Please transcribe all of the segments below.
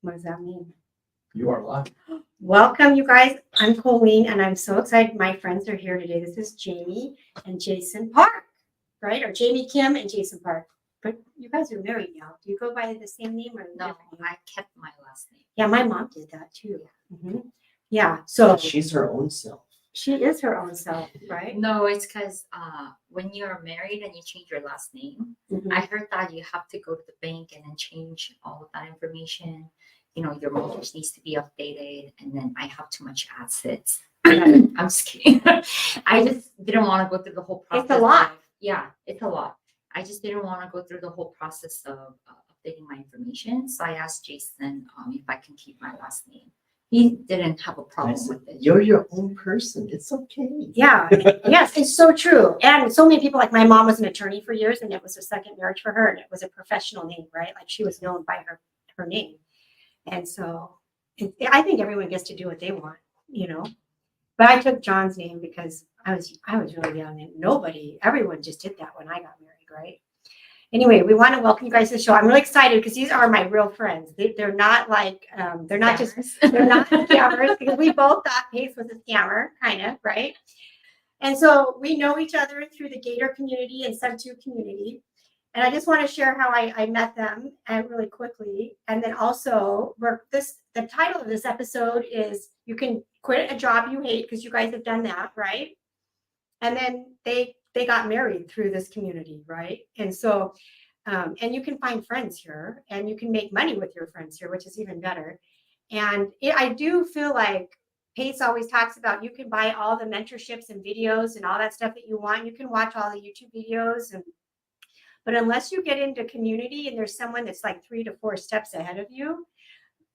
What does that mean? You are live. Welcome, you guys. I'm Colleen, and I'm so excited. My friends are here today. This is Jamie and Jason Park, right? Or Jamie Kim and Jason Park. But you guys are married now. Do you go by the same name or No, different name? I kept my last name. Yeah, my mom did that too. Yeah, so She's her own self. she is her own self, right? No, it's because when you're married and you change your last name, Mhm. I heard that you have to go to the bank and then change all of that information. You know, your mortgage needs to be updated, and then I have too much assets. I'm just kidding. I just didn't want to go through the whole process. It's a lot. Yeah, it's a lot. I just didn't want to go through the whole process of updating my information. So I asked Jason if I can keep my last name. He didn't have a I problem said, with it. you're your own person. It's okay. Yeah, yes, it's so true. And so many people, like my mom was an attorney for years, and it was her second marriage for her, and it was a professional name, right? Like she was known by her name. And so I think everyone gets to do what they want, you know. But I took John's name because I was really young, and everyone just did that when I got married, right? Anyway, we want to welcome you guys to the show. I'm really excited because these are my real friends. They're not like they're not just scammers, because we both thought Pace was a scammer, kind of, right? And so we know each other through the Gator community and Subto community. And I just want to share how I met them really quickly. And then also, the title of this episode is You Can Quit a Job You Hate, because you guys have done that, right? And then they got married through this community, right? And so, and you can find friends here, and you can make money with your friends here, which is even better. And I do feel like Pace always talks about you can buy all the mentorships and videos and all that stuff that you want. You can watch all the YouTube videos, but unless you get into community and there's someone that's like 3 to 4 steps ahead of you,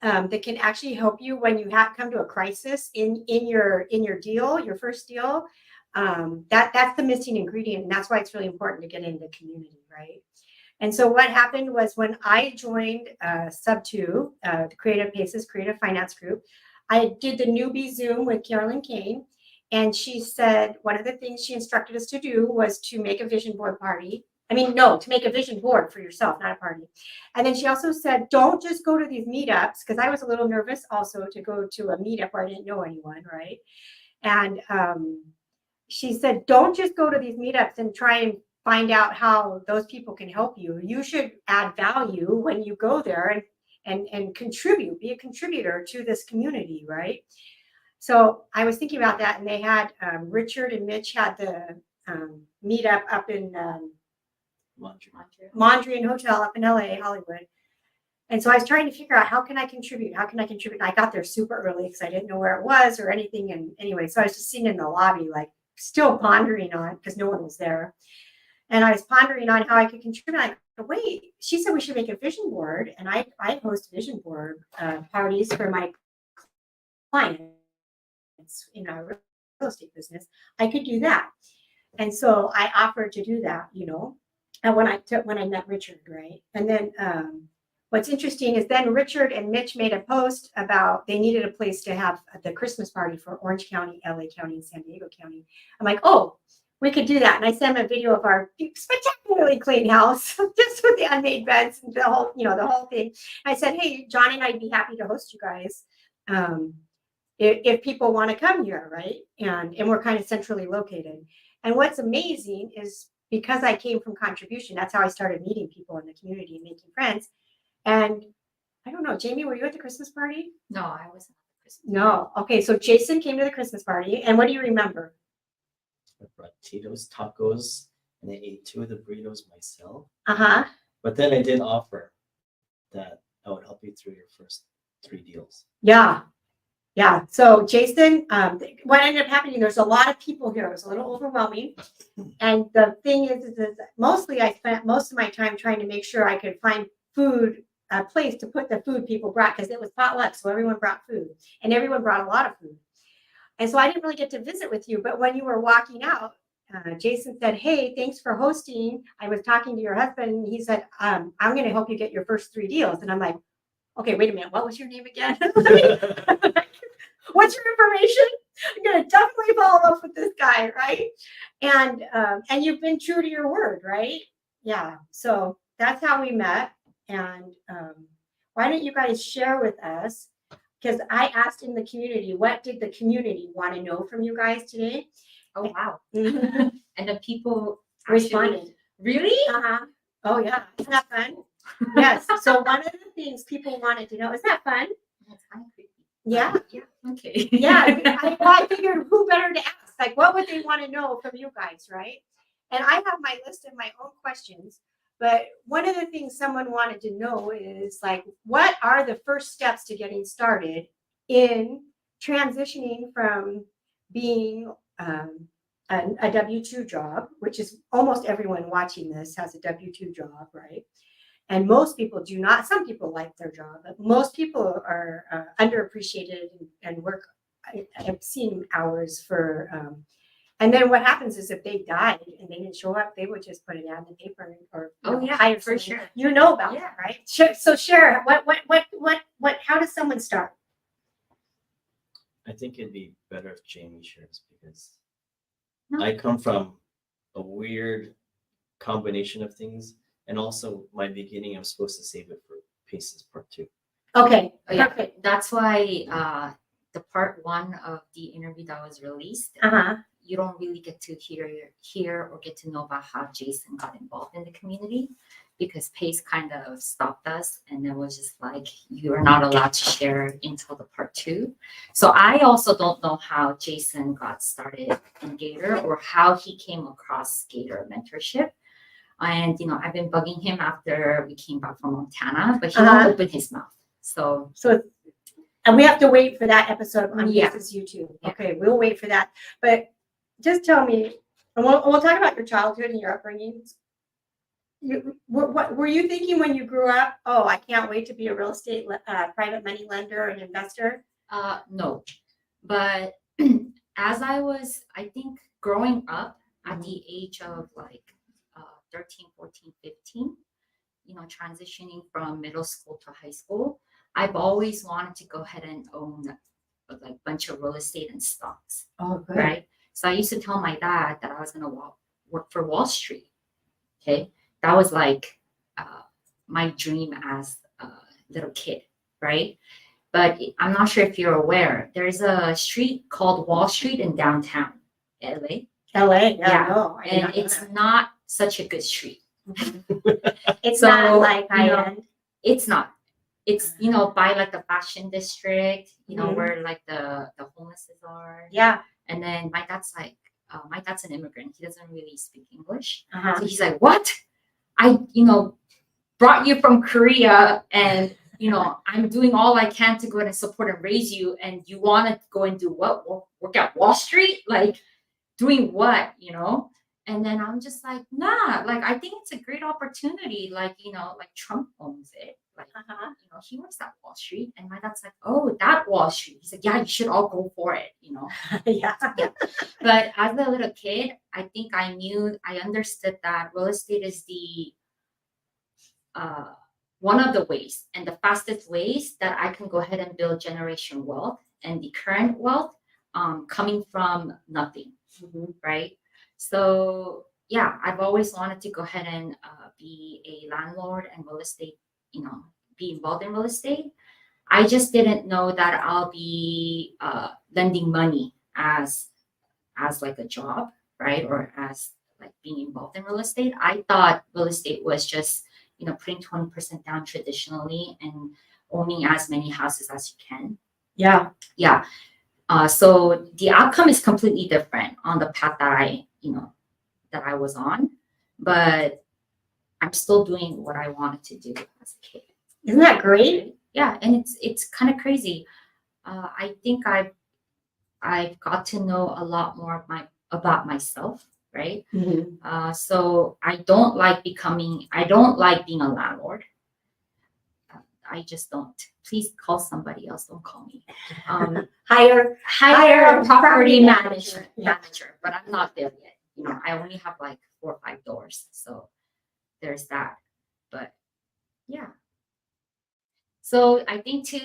that can actually help you when you come to a crisis in your deal, your first deal, that's the missing ingredient, and that's why it's really important to get into community, right? And so what happened was when I joined Subto, the Creative Paces Creative Finance Group, I did the newbie Zoom with Carolyn Kane, and she said one of the things she instructed us to do was to make a vision board party. To make a vision board for yourself, not a party. And then she also said, don't just go to these meetups, because I was a little nervous also to go to a meetup where I didn't know anyone, right? And she said, don't just go to these meetups and try and find out how those people can help you. You should add value when you go there and contribute, be a contributor to this community, right? So I was thinking about that, and they had Richard and Mitch had the meetup up in Mondrian Hotel up in LA, Hollywood. And so I was trying to figure out how can I contribute? And I got there super early because I didn't know where it was or anything. And anyway, so I was just sitting in the lobby, like still pondering on, because no one was there. And I was pondering on how I could contribute. I go, wait, she said we should make a vision board. And I host vision board parties for my clients in our real estate business. I could do that. And so I offered to do that, and when I met Richard, right? And then what's interesting is then Richard and Mitch made a post about they needed a place to have the Christmas party for Orange County, LA County, and San Diego County. I'm like, oh, we could do that. And I sent him a video of our spectacularly clean house, just with the unmade beds and the whole thing. I said, hey, John and I'd be happy to host you guys if people want to come here, right? And we're kind of centrally located. And what's amazing is, because I came from contribution, that's how I started meeting people in the community and making friends. And I don't know, Jamie, were you at the Christmas party? No, I wasn't at the Christmas No. Okay, so Jason came to the Christmas party, and what do you remember? I brought Tito's tacos, and I ate 2 of the burritos myself. Uh-huh. But then I did offer that I would help you through your first 3 deals. Yeah. Yeah. So Jason, what ended up happening, there's a lot of people here. It was a little overwhelming. And the thing is mostly I spent most of my time trying to make sure I could find a place to put the food people brought, because it was potluck. So everyone brought food, and everyone brought a lot of food. And so I didn't really get to visit with you. But when you were walking out, Jason said, hey, thanks for hosting. I was talking to your husband, and he said, I'm going to help you get your first 3 deals. And I'm like, okay, wait a minute. What was your name again? What's your information? I'm going to definitely follow up with this guy, right? And you've been true to your word, right? Yeah. So that's how we met. And why don't you guys share with us? Because I asked in the community, what did the community want to know from you guys today? Oh wow. Mhm. And the people actually- Responded. Really? Uh-huh. Oh yeah, isn't that fun? Yes. So one of the things people wanted to know, is that fun? That's kind of creepy. Yeah. Yeah. Okay. Yeah. I figured who better to ask? Like, what would they want to know from you guys, right? And I have my list of my own questions. But one of the things someone wanted to know is like, what are the first steps to getting started in transitioning from being a W-2 job, which is almost everyone watching this has a W-2 job, right? And most people do not. Some people like their job, but most people are underappreciated and work. I've seen hours for. And then what happens is if they died and they didn't show up, they would just put an ad in the paper or hire for someone. sure. You know about Yeah. that, right? So share what how does someone start? I think it'd be better if Jamie shares because No. I come from a weird combination of things, and also my beginning, I'm supposed to save it for Paces Part 2. Okay, Oh, yeah. perfect. That's why the part 1 of the interview that was released, Uh-huh. you don't really get to hear or get to know about how Jason got involved in the community because Pace kind of stopped us and it was just like you are not allowed to share until the part 2. So I also don't know how Jason got started in Gator or how he came across Gator mentorship. And I've been bugging him after we came back from Montana, but he won't open his mouth. So And we have to wait for that episode on Yeah. Paces YouTube. Yeah. Okay, we'll wait for that. But just tell me, and we'll talk about your childhood and your upbringing. What were you thinking when you grew up? Oh, I can't wait to be a real estate private money lender and investor. no, but as I was, I think growing up at the age of like 13, 14, 15, transitioning from middle school to high school, I've always wanted to go ahead and own like a bunch of real estate and stocks. Oh, good. Right. So I used to tell my dad that I was going to work for Wall Street. Okay. That was like my dream as a little kid. Right. But I'm not sure if you're aware, there's a street called Wall Street in downtown LA. LA, Yeah. No, I did And not know it's that. not such a good street. It's So, not like high end. It's not. It's by like the fashion district, Mhm. where like the homelesses are. Yeah. And then my dad's an immigrant. He doesn't really speak English. Uh-huh. So he's like, "What? I brought you from Korea, and I'm doing all I can to go and support and raise you, and you want to go and do what? Work at Wall Street? Like doing what? And then I'm just like, nah, like I think it's a great opportunity. Like, like Trump owns it. Like, Uh-huh. he works at Wall Street. And my dad's like, oh, that Wall Street. He's like, yeah, you should all go for it, Yeah. But as a little kid, I think I understood that real estate is the one of the ways and the fastest ways that I can go ahead and build generation wealth and the current wealth coming from nothing, right? So yeah, I've always wanted to go ahead and be a landlord and real estate, be involved in real estate. I just didn't know that I'll be lending money as like a job, right? Or as like being involved in real estate. I thought real estate was just, putting 20% down traditionally and owning as many houses as you can. Yeah. Yeah. So the outcome is completely different on the path that I was on, but I'm still doing what I wanted to do as a kid. Isn't that great? Yeah, and it's kind of crazy. I think I've got to know a lot more about myself, right? Mm-hmm. So I don't like being a landlord. I just don't. Please call somebody else. Don't call me. Hire A property manager. manager, but I'm not there yet. I only have like 4 or 5 doors, so there's that. But yeah. So I think to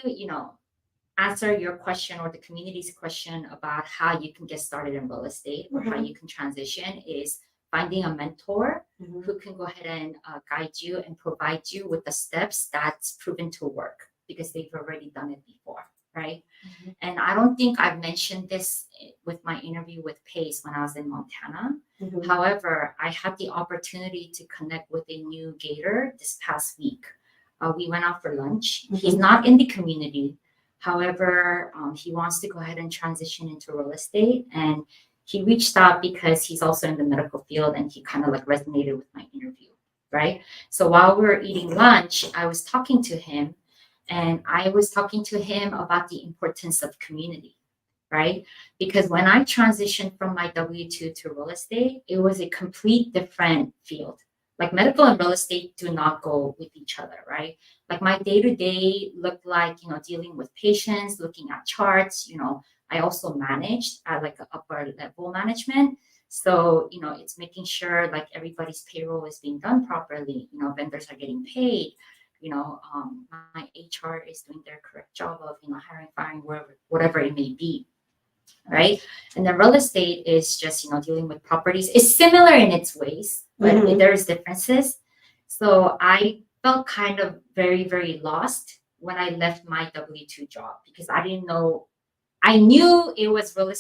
answer your question or the community's question about how you can get started in real estate or how you can transition is finding a mentor Mhm. who can go ahead and guide you and provide you with the steps that's proven to work because they've already done it before, right? Mhm. And I don't think I've mentioned this with my interview with Pace when I was in Montana. Mhm. However, I had the opportunity to connect with a new Gator this past week. We went out for lunch. He's Mhm. not in the community. However, he wants to go ahead and transition into real estate. And he reached out because he's also in the medical field and he kind of like resonated with my interview, right? So while we were eating lunch, I was talking to him and I was talking to him about the importance of community, right? Because when I transitioned from my W-2 to real estate, it was a complete different field. Like medical and real estate do not go with each other, right? Like my day-to-day looked like, dealing with patients, looking at charts, I also managed at like an upper level management. So, it's making sure like everybody's payroll is being done properly, vendors are getting paid, my HR is doing their correct job of, hiring, firing, whatever it may be, right? And then real estate is just, dealing with properties. It's similar in its ways, but Mhm. there's differences. So I felt kind of very, very lost when I left my W-2 job because I didn't know. I knew it was real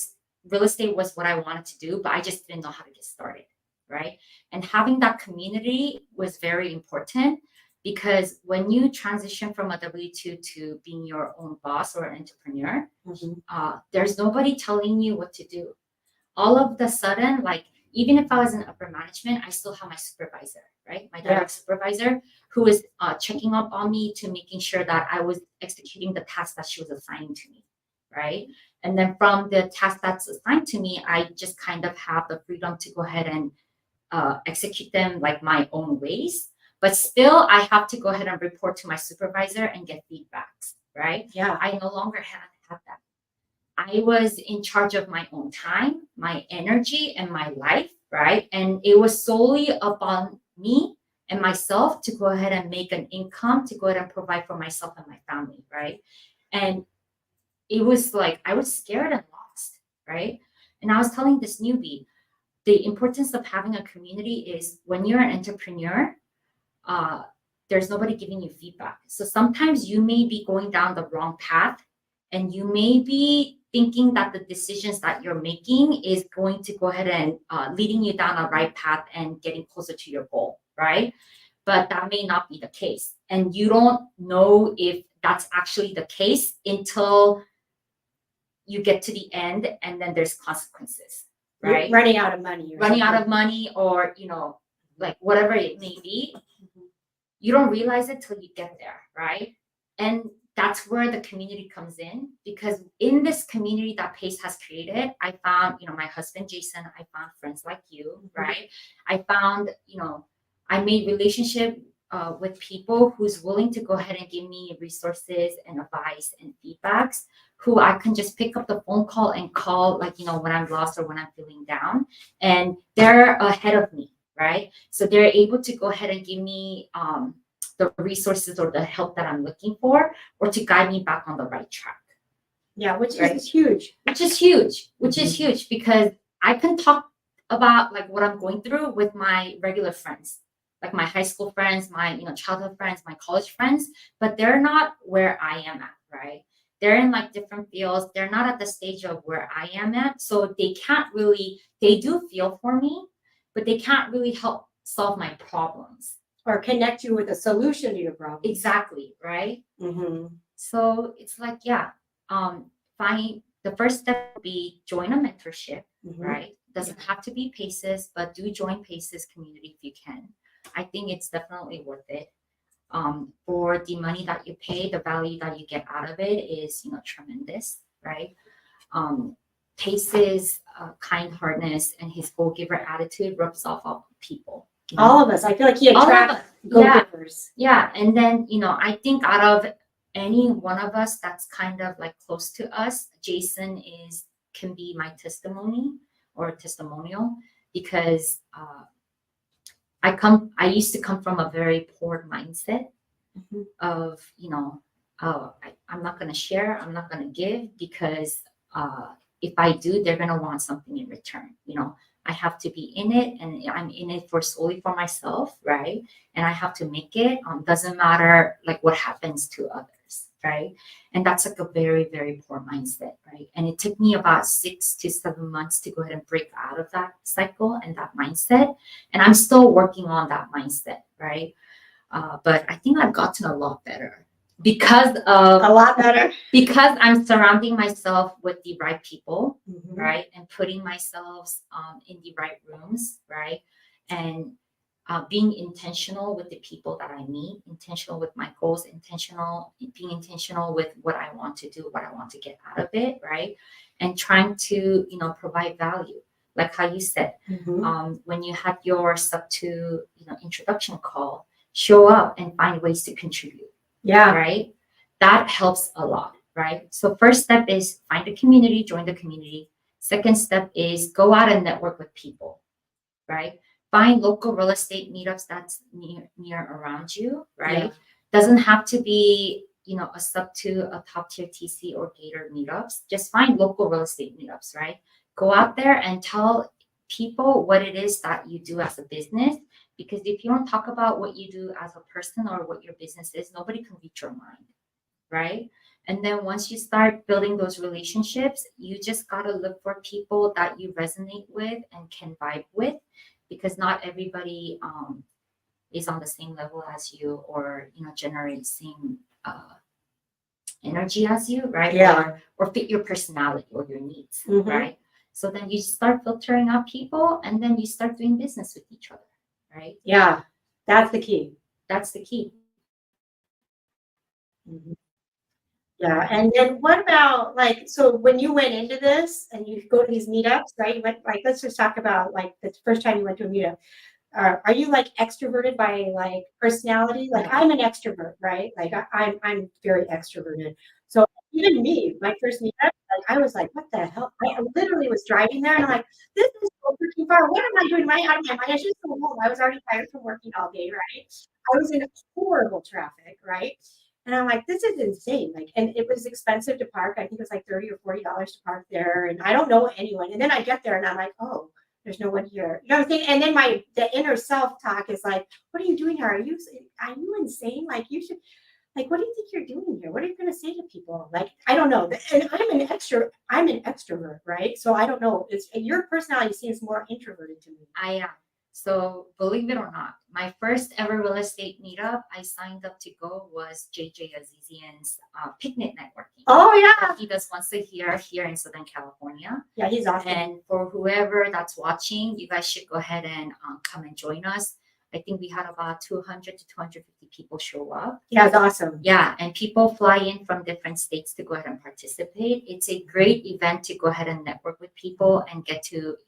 estate was what I wanted to do, but I just didn't know how to get started, right? And having that community was very important because when you transition from a W-2 to being your own boss or an entrepreneur, Mhm. there's nobody telling you what to do. All of the sudden, like even if I was in upper management, I still have my supervisor, right? My direct supervisor who is checking up on me to making sure that I was executing the task that she was assigning to me, right? And then from the task that's assigned to me, I just kind of have the freedom to go ahead and execute them like my own ways. But still, I have to go ahead and report to my supervisor and get feedbacks, right? Yeah. I no longer have that. I was in charge of my own time, my energy, and my life, right? And it was solely upon me and myself to go ahead and make an income to go ahead and provide for myself and my family, right? And it was like I was scared and lost, right? And I was telling this newbie, the importance of having a community is when you're an entrepreneur, uh, there's nobody giving you feedback. So sometimes you may be going down the wrong path and you may be thinking that the decisions that you're making is going to go ahead and leading you down a right path and getting closer to your goal, right? But that may not be the case. And you don't know if that's actually the case until you get to the end and then there's consequences, You're right? running out of money. Or Running out something. of money or, like whatever it may be, Mhm. you don't realize it till you get there, right? And that's where the community comes in because in this community that Pace has created, I found, my husband Jason, I found friends like you, right? I found, I made relationship with people who's willing to go ahead and give me resources and advice and feedbacks, who I can just pick up the phone call and call, like, when I'm lost or when I'm feeling down, and they're ahead of me, right? So they're able to go ahead and give me the resources or the help that I'm looking for, or to guide me back on the right track. Yeah, which Right. is huge. Which is huge because I can talk about like what I'm going through with my regular friends, like my high school friends, my childhood friends, my college friends, but they're not where I am at, right? They're in like different fields. They're not at the stage of where I am at, so they do feel for me, but they can't really help solve my problems. Or connect you with a solution to your problem. Exactly, right? Mm-hmm. So it's like, yeah, find the first step would be join a mentorship, Mhm. right? Doesn't have to be Paces, but do join Paces community if you can. I think it's definitely worth it. For the money that you pay, the value that you get out of it is, tremendous, right? Pace's kind-heartedness and his goal-giver attitude rubs off on people. All of us. I feel like he All of attracts us, go-givers. Yeah, and then I think out of any one of us that's kind of like close to us, Jason can be my testimony or testimonial because I used to come from a very poor mindset Mhm. of I'm not going to share, I'm not going to give because if I do, they're going to want something in return. I have to be in it, and I'm in it for solely for myself, right? And I have to make it. Doesn't matter like what happens to others, right? And that's like a very, very poor mindset, right? And it took me about 6 to 7 months to go ahead and break out of that cycle and that mindset. And I'm still working on that mindset, right? But I think I've gotten a lot better because of A lot better. because I'm surrounding myself with the right people, Mhm. right? And putting myself in the right rooms, right? And being intentional with the people that I meet, intentional with my goals, being intentional with what I want to do, what I want to get out of it, right? And trying to, provide value. Like how you said, Mhm. when you had your Subto, introduction call, show up and find ways to contribute, Yeah. right? That helps a lot, right? So first step is find a community, join the community. Second step is go out and network with people, right? Find local real estate meetups that's near around you, right? Doesn't have to be, a Subto a top tier TC or Gator meetups. Just find local real estate meetups, right? Go out there and tell people what it is that you do as a business. Because if you don't talk about what you do as a person or what your business is, nobody can reach your mind, right? And then once you start building those relationships, you just got to look for people that you resonate with and can vibe with, because not everybody is on the same level as you, or generate same energy as you, right? Yeah. Or fit your personality or your needs, Mhm. right? So then you start filtering out people, and then you start doing business with each other, right? Yeah. That's the key. That's the key. Mhm. Yeah. And then what about like, so when you went into this and you go to these meetups, right? You went like, let's just talk about like the first time you went to a meetup. Are you like extroverted by like personality? Like I'm an extrovert, right? Like I'm very extroverted. So even me, my first meetup, like I was like, what the hell? I literally was driving there and I'm like, this is so freaking far. What am I doing? Am I out of my mind? I should go home. I was already tired from working all day, right? I was in horrible traffic, right? And I'm like, this is insane. Like, and it was expensive to park. I think it was like $30 or $40 to park there. And I don't know anyone. And then I get there and I'm like, oh, there's no one here. You know what I'm saying? And then the inner self talk is like, what are you doing here? Are you insane? Like you should, like, what do you think you're doing here? What are you going to say to people? Like, I don't know. And I'm an extrovert, right? So I don't know. Your personality seems more introverted to me. I am. So believe it or not, my first ever real estate meetup I signed up to go was JJ Azizian's picnic networking. Oh yeah. He does once a year here in Southern California. Yeah, he's awesome. And for whoever that's watching, you guys should go ahead and come and join us. I think we had about 200 to 250 people show up. Yeah, it's awesome. Yeah, and people fly in from different states to go ahead and participate. It's a great event to go ahead and network with people and get to,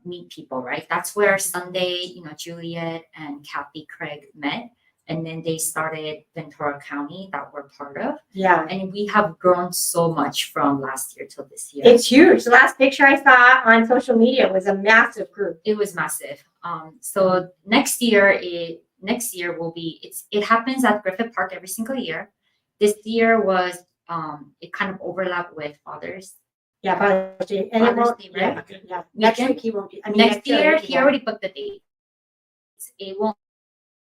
meet people, right? That's where Sunday, Juliet and Kathy Craig met. And then they started Ventura County that we're part of. Yeah. And we have grown so much from last year till this year. It's huge. The last picture I saw on social media was a massive group. It was massive. So next year will be, it happens at Griffith Park every single year. This year was, it kind of overlapped with Father's. Yeah, Father's Day. And it won't, right? yeah. Next week he won't be. I mean, Next year he already booked the date. It won't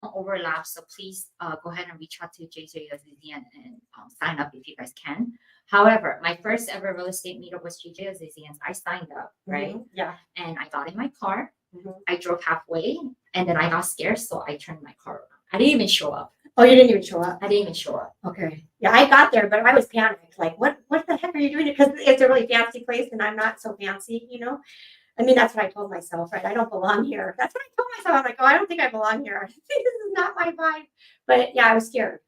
overlap, so please go ahead and reach out to JJ Azizian and sign up if you guys can. However, my first ever real estate meetup was JJ Azizian's. I signed up, right? Mm-hmm. Yeah. And I got in my car. Mm-hmm. I drove halfway, and then I got scared, so I turned my car around. I didn't even show up. Oh, you didn't even show up? I didn't even show up. Okay. Yeah, I got there, but I was panicked. Like, what the heck are you doing? Because it's a really fancy place, and I'm not so fancy, I mean, that's what I told myself, right? I don't belong here. That's what I told myself. I'm like, oh, I don't think I belong here. I think this is not my vibe. But yeah, I was scared.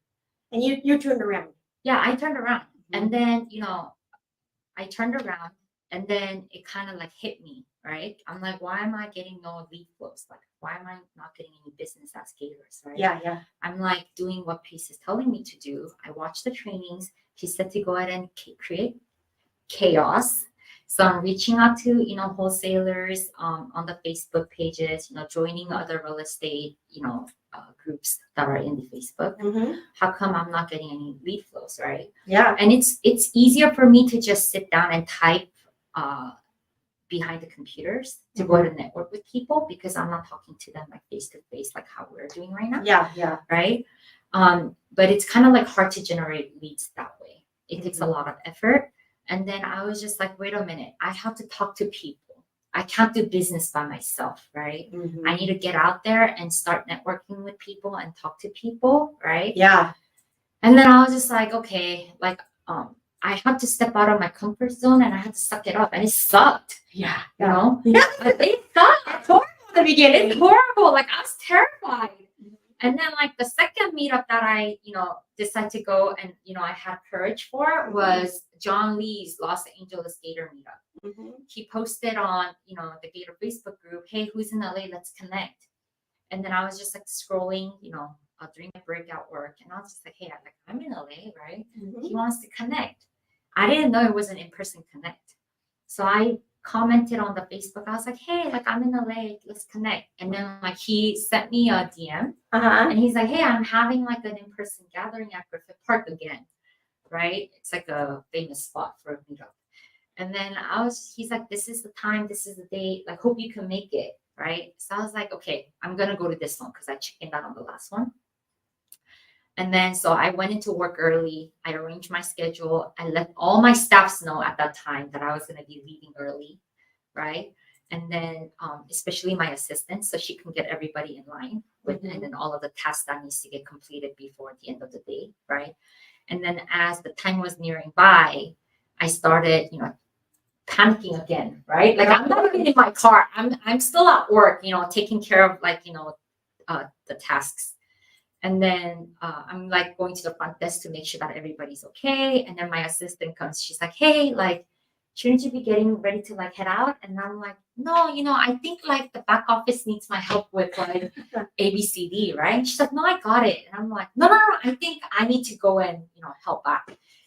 And you turned around. Yeah, I turned around. Mm-hmm. And then, I turned around, and then it kind of like hit me, right? I'm like, why am I getting no lead flows? Like, why am I not getting any business as gators, right? Yeah. I'm like doing what Pace is telling me to do. I watched the trainings. She said to go ahead and create chaos. So I'm reaching out to, wholesalers on the Facebook pages, joining other real estate, groups that are in the Facebook. Mm-hmm. How come I'm not getting any lead flows, right? Yeah. And it's easier for me to just sit down and type behind the computers to go ahead and network with people because I'm not talking to them like face to face, like how we're doing right now. Yeah. Right. But it's kind of like hard to generate leads that way. It takes a lot of effort. And then I was just like, wait a minute, I have to talk to people. I can't do business by myself, right? I need to get out there and start networking with people and talk to people, right? Yeah. And then I was just like, okay, like, I had to step out of my comfort zone and I had to suck it up, and it sucked. Yeah. You know, Yeah. it sucked. It's horrible at the beginning. It's horrible. Like I was terrified. And then like the second meetup that I, decided to go and, I had courage for was John Lee's Los Angeles Gator meetup. He posted on, the Gator Facebook group, hey, who's in LA? Let's connect. And then I was just like scrolling, during my breakout work. And I was just like, hey, I'm in LA, right? He wants to connect. I didn't know it was an in-person connect. So I commented on the Facebook. I was like, hey, like I'm in LA, let's connect. And then like he sent me a DM and he's like, hey, I'm having like an in-person gathering at Griffith Park again, right? It's like a famous spot for a meetup. And then he's like, this is the time, this is the date, like hope you can make it, right? So I was like, okay, I'm gonna go to this one because I chickened out on the last one. And then, so I went into work early. I arranged my schedule. I let all my staffs know at that time that I was going to be leaving early, right? And then, especially my assistant, so she can get everybody in line with, and then all of the tasks that needs to get completed before the end of the day, right? And then, as the time was nearing by, I started, panicking again, right? Like I'm not even in my car. I'm still at work, taking care of like, the tasks. And then I'm like going to the front desk to make sure that everybody's okay. And then my assistant comes. She's like, hey, like, shouldn't you be getting ready to like head out? And I'm like, no, I think like the back office needs my help with like ABCD, right? And she's like, no, I got it. And I'm like, no, I think I need to go and, help out.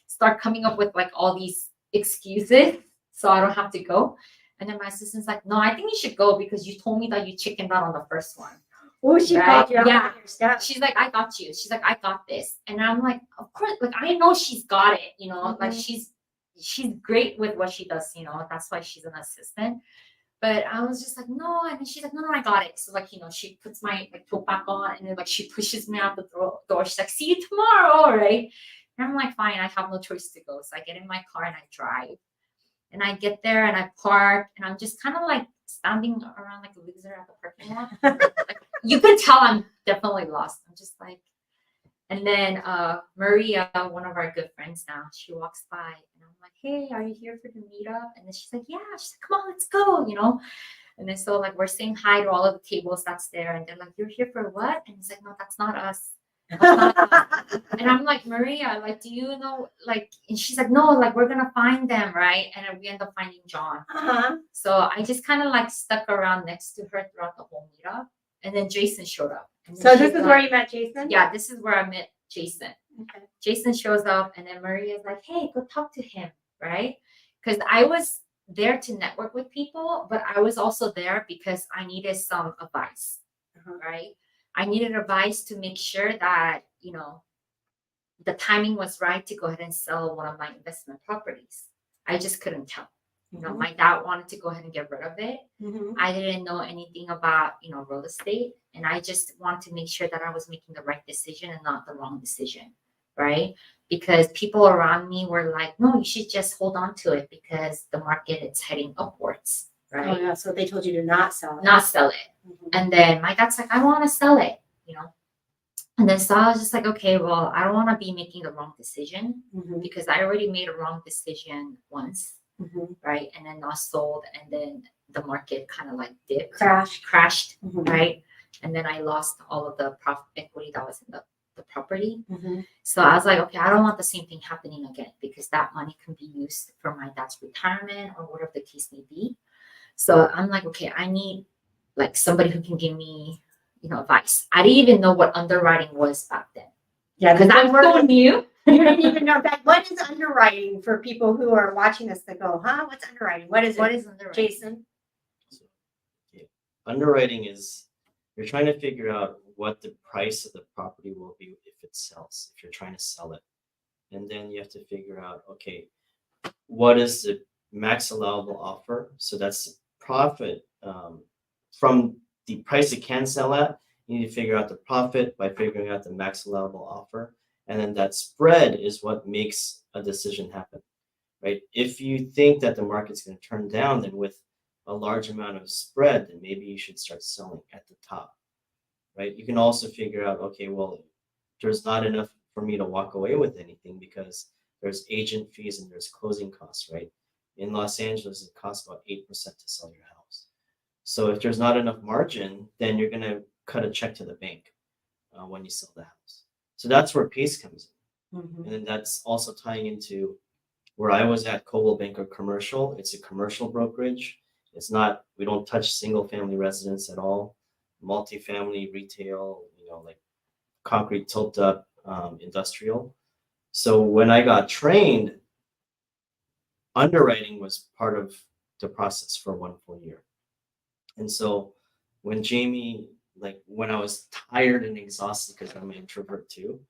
Start coming up with like all these excuses so I don't have to go. And then my assistant's like, no, I think you should go because you told me that you chickened out on the first one. Oh, she called you out on your stuff. She's like, I got you. She's like, I got this. And I'm like, of course, like I know she's got it, like she's great with what she does, that's why she's an assistant. But I was just like, no. And then she's like, no, I got it. So like, she puts my like tote back on and then like she pushes me out the door. She's like, see you tomorrow, right? And I'm like, fine, I have no choice to go. So I get in my car and I drive. And I get there and I park and I'm just kind of like standing around like a loser at the parking lot. Like, you can tell I'm definitely lost. I'm just like, and then Maria, one of our good friends now, she walks by and I'm like, hey, are you here for the meetup? And then she's like, yeah. She's like, come on, let's go, And then so like we're saying hi to all of the tables that's there. And they're like, you're here for what? And he's like, no, that's not us. And I'm like, Maria, like, do you know, like, and she's like, no, like, we're gonna find them, right? And then we end up finding John. So I just kind of like stuck around next to her throughout the whole meetup. And then Jason showed up. So this is where you met Jason? Yeah, this is where I met Jason. Okay. Jason shows up, and then Maria's like, hey, go talk to him, right? Because I was there to network with people, but I was also there because I needed some advice, right? I needed advice to make sure that, the timing was right to go ahead and sell one of my investment properties. I just couldn't tell. My dad wanted to go ahead and get rid of it. I didn't know anything about, real estate. And I just wanted to make sure that I was making the right decision and not the wrong decision, right? Because people around me were like, no, you should just hold on to it because the market is heading upwards, right? Oh, yeah. So they told you to not sell it. Not sell it. And then my dad's like, I want to sell it, And then so I was just like, okay, well, I don't want to be making the wrong decision because I already made a wrong decision once, right? And then not sold, and then the market kind of like dipped, crashed, right? And then I lost all of the profit equity that was in the property. So I was like, okay, I don't want the same thing happening again because that money can be used for my dad's retirement or whatever the case may be. So I'm like, okay, I need like somebody who can give me advice. I didn't even know what underwriting was back then. Yeah, because I'm so new. You didn't even know that. What is underwriting for people who are watching this that go, huh? What's underwriting? What is it? What is underwriting? Jason? Underwriting is you're trying to figure out what the price of the property will be if it sells, if you're trying to sell it. And then you have to figure out, okay, what is the max allowable offer. So that's profit from the price it can sell at. You need to figure out the profit by figuring out the max allowable offer. And then that spread is what makes a decision happen, right? If you think that the market's going to turn down, then with a large amount of spread, then maybe you should start selling at the top, right? You can also figure out, okay, well, there's not enough for me to walk away with anything because there's agent fees and there's closing costs, right? In Los Angeles, it costs about 8% to sell your house. So if there's not enough margin, then you're going to cut a check to the bank when you sell the house. So that's where pace comes in. Mhm. And then that's also tying into where I was at Coldwell Banker Commercial. It's a commercial brokerage. It's not, we don't touch single family residence at all. Multifamily, retail, like concrete tilt up, industrial. So when I got trained, underwriting was part of the process for 1 full year. And so when Jamie, like when I was tired and exhausted because I'm an introvert too,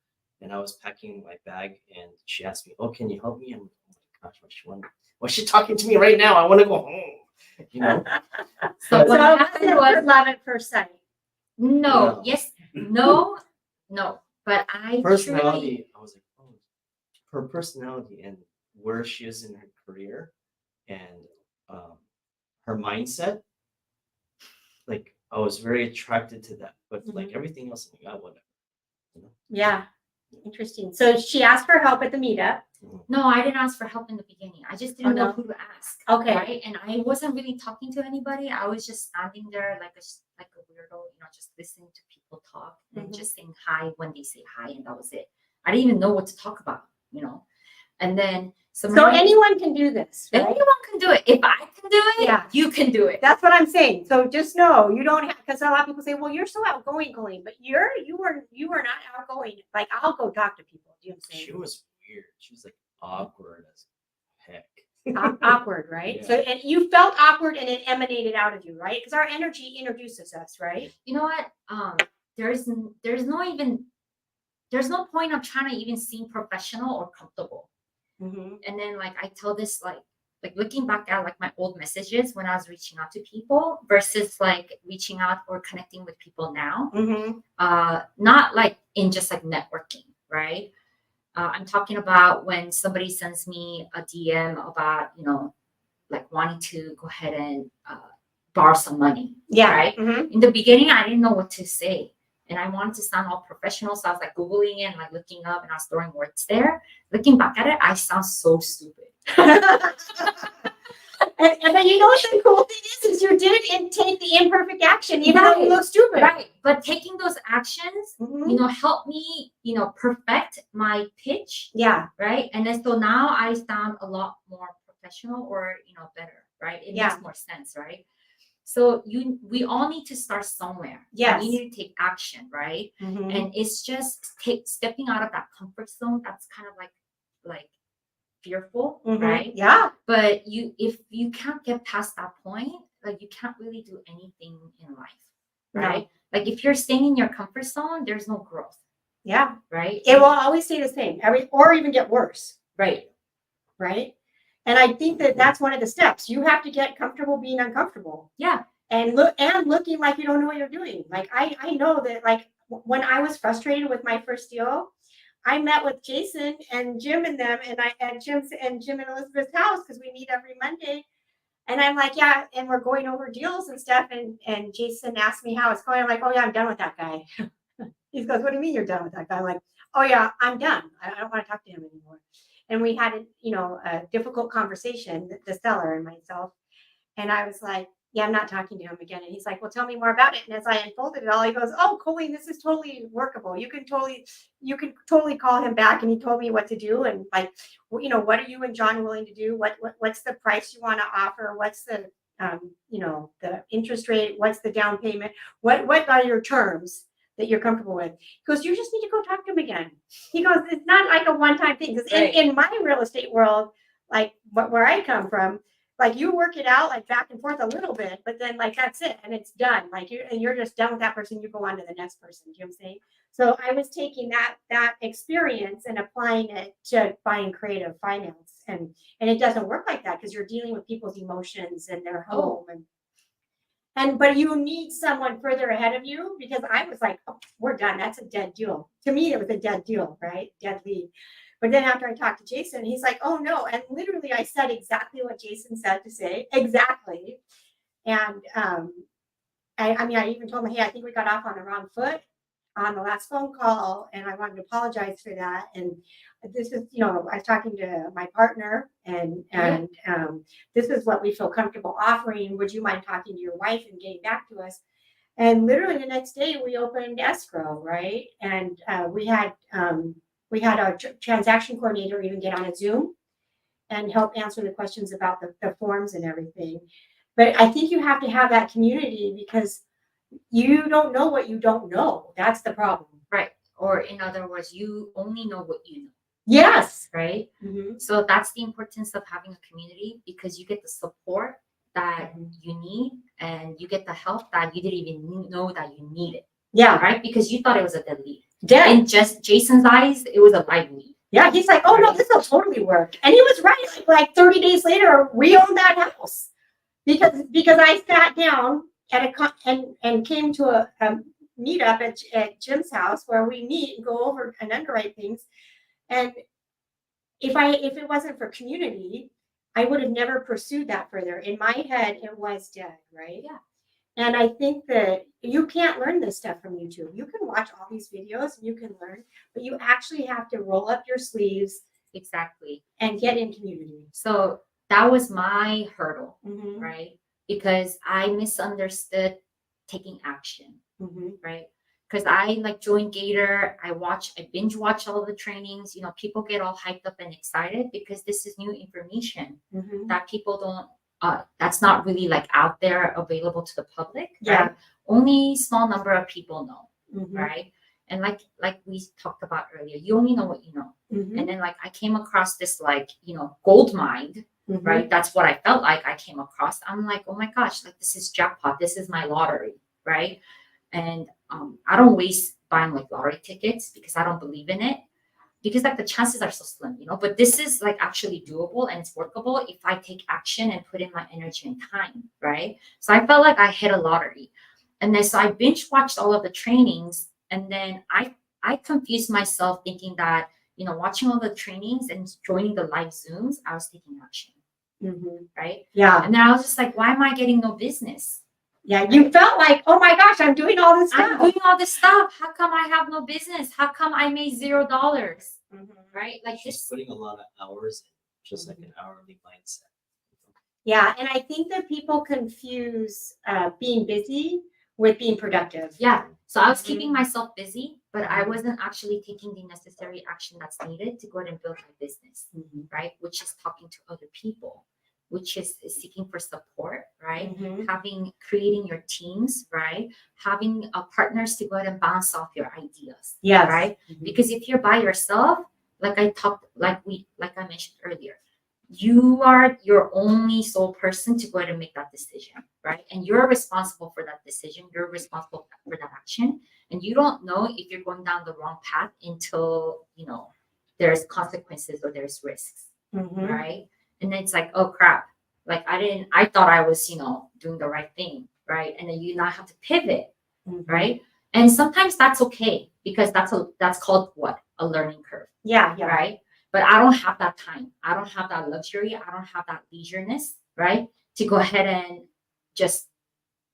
and I was packing my bag and she asked me, "Oh, can you help me?" I'm like, "Oh my gosh, what's she talking to me right now? I want to go home." So But- what So happened was, love at first sight. no, No. yes, no, no. But I truly, personality, I was like, oh, her personality and where she is in her career and her mindset, like I was very attracted to that. But like everything else, I'm like, oh, whatever. Yeah. Interesting. So she asked for help at the meetup. no, I didn't ask for help in the beginning. I just didn't Oh, know no? who to ask. Okay. Right, and I wasn't really talking to anybody. I was just standing there like a weirdo, just listening to people talk and Mhm. just saying hi when they say hi, and that was it. I didn't even know what to talk about, And then So somebody- anyone can do this, right? anyone can do it. If I can do it, Yeah. you can do it. That's what I'm saying. So just know you don't have, because a lot of people say, "Well, you're so outgoing, Colleen," but you are not outgoing. Like I'll go talk to people. Do you know what I'm She saying? was weird. She was like awkward as heck. Awkward, right? Yeah. So and you felt awkward and it emanated out of you, right? Because our energy introduces us, right? You know what? There's no point of trying to even seem professional or comfortable. Mm-hmm. And then I tell this like looking back at my old messages when I was reaching out to people versus reaching out or connecting with people now. Mm-hmm. Not in just networking, right? I'm talking about when somebody sends me a DM about wanting to go ahead and borrow some money. Yeah. Right. Mm-hmm. In the beginning, I didn't know what to say. And I wanted to sound all professional. So I was Googling it and looking up and I was throwing words there. Looking back at it, I sound so stupid. And then you know what the cool thing is you didn't take the imperfect action, even though you Right. look stupid. Right. But taking those actions, Mhm. help me, perfect my pitch. Yeah. Right. And then so now I sound a lot more professional or, better. Right. It Yeah. makes more sense. Right. So we all need to start somewhere. Yes. We need to take action. Right. Mhm. And it's just stepping out of that comfort zone. That's kind of like fearful, Mhm. right? Yeah. But if you can't get past that point, you can't really do anything in life, No. right? If you're staying in your comfort zone, there's no growth, Yeah. right? It will always stay the same, or even get worse. Right. Right. And I think that that's one of the steps. You have to get comfortable being uncomfortable. Yeah. And looking like you don't know what you're doing. I know that when I was frustrated with my first deal, I met with Jason and Jim and them, and I at Jim and Elizabeth's house because we meet every Monday. And I'm like, yeah, and we're going over deals and stuff. And Jason asked me how it's going. I'm like, oh yeah, I'm done with that guy. He goes, what do you mean you're done with that guy? I'm like, oh yeah, I'm done. I don't want to talk to him anymore. And we had a difficult conversation, the seller and myself. And I was like, yeah, I'm not talking to him again. And he's like, well, tell me more about it. And as I unfolded it all, he goes, oh, Colleen, this is totally workable. You can totally call him back. And he told me what to do. And what are you and John willing to do? What's the price you want to offer? What's the, the interest rate? What's the down payment? What are your terms that you're comfortable with? He goes, you just need to go talk to him again. He goes, it's not like a one-time thing. Because Right. in my real estate world, where I come from, you work it out back and forth a little bit, but then that's it and it's done. You're just done with that person. You go on to the next person. Do you know what I'm saying? So I was taking that experience and applying it to buying creative finance, and it doesn't work like that because you're dealing with people's emotions and their home, and but you need someone further ahead of you, because I was like, oh, we're done. That's a dead deal. To me, it was a dead deal, right? Dead lead. But then after I talked to Jason, he's like, oh no. And literally I said exactly what Jason said to say. Exactly. And I mean, I even told him, hey, I think we got off on the wrong foot on the last phone call, and I wanted to apologize for that. And this is, I was talking to my partner, and this is what we feel comfortable offering. Would you mind talking to your wife and getting back to us? And literally the next day we opened escrow, right? And we had our transaction coordinator even get on a Zoom and help answer the questions about the forms and everything. But I think you have to have that community, because you don't know what you don't know. That's the problem. Right. Or in other words, you only know what you know. Yes. Right. Mm-hmm. So that's the importance of having a community, because you get the support that you need, and you get the help that you didn't even know that you needed. Yeah. Right. Because you thought it was a dead lead. Yeah. In just Jason's eyes, it was a live lead. Yeah. He's like, oh no, this will totally work. And he was right. Like 30 days later, we owned that house because I sat down at and came to a meetup at Jim's house where we meet and go over and underwrite things. And if it wasn't for community, I would have never pursued that further. In my head, it was dead, right? Yeah. And I think that you can't learn this stuff from YouTube. You can watch all these videos and you can learn, but you actually have to roll up your sleeves. Exactly. And get in community. So that was my hurdle, right? Because I misunderstood taking action, right? Because I joined Gator, I binge watch all the trainings. People get all hyped up and excited because this is new information that people don't, that's not really out there available to the public. Yeah. Right? Only small number of people know, right? And like we talked about earlier, you only know what you know. And then I came across this gold mine, right? That's what I felt like I came across. I'm like, oh my gosh, this is jackpot. This is my lottery, right? And I don't waste buying lottery tickets because I don't believe in it, because the chances are so slim, but this is actually doable and it's workable if I take action and put in my energy and time, right? So I felt like I hit a lottery. And then so I binge watched all of the trainings, and then I confused myself thinking that watching all the trainings and joining the live Zooms, I was taking action, right? Yeah. And then I was just like, why am I getting no business? Yeah, you felt like, oh my gosh, I'm doing all this stuff. I'm doing all this stuff. How come I have no business? How come I made $0? Right? Just putting a lot of hours in, just like an hourly mindset. Yeah, and I think that people confuse being busy with being productive. Yeah. So I was keeping myself busy, but I wasn't actually taking the necessary action that's needed to go ahead and build my business, right? Which is talking to other people, which is seeking for support, right? Creating your teams, right? Having partners to go ahead and bounce off your ideas, right? Because if you're by yourself, like I mentioned earlier, you are your only sole person to go ahead and make that decision, right? And you're responsible for that decision. You're responsible for that action. And you don't know if you're going down the wrong path until, there's consequences or there's risks, right? And then it's like, oh crap. I thought I was, doing the right thing, right? And then you now have to pivot, right? And sometimes that's okay, because that's called what? A learning curve. Yeah. Right? But I don't have that time. I don't have that luxury. I don't have that leisureness, right? To go ahead and just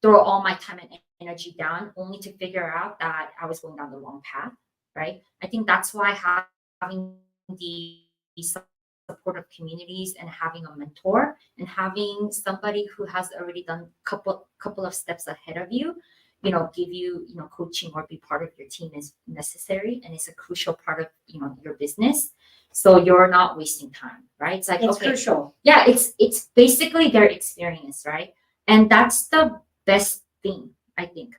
throw all my time and energy down only to figure out that I was going down the wrong path, right? I think that's why having the supportive communities and having a mentor and having somebody who has already done couple of steps ahead of you, give you, coaching or be part of your team is necessary, and it's a crucial part of, your business. So you're not wasting time, right? It's It's crucial. Yeah, it's basically their experience, right? And that's the best thing, I think,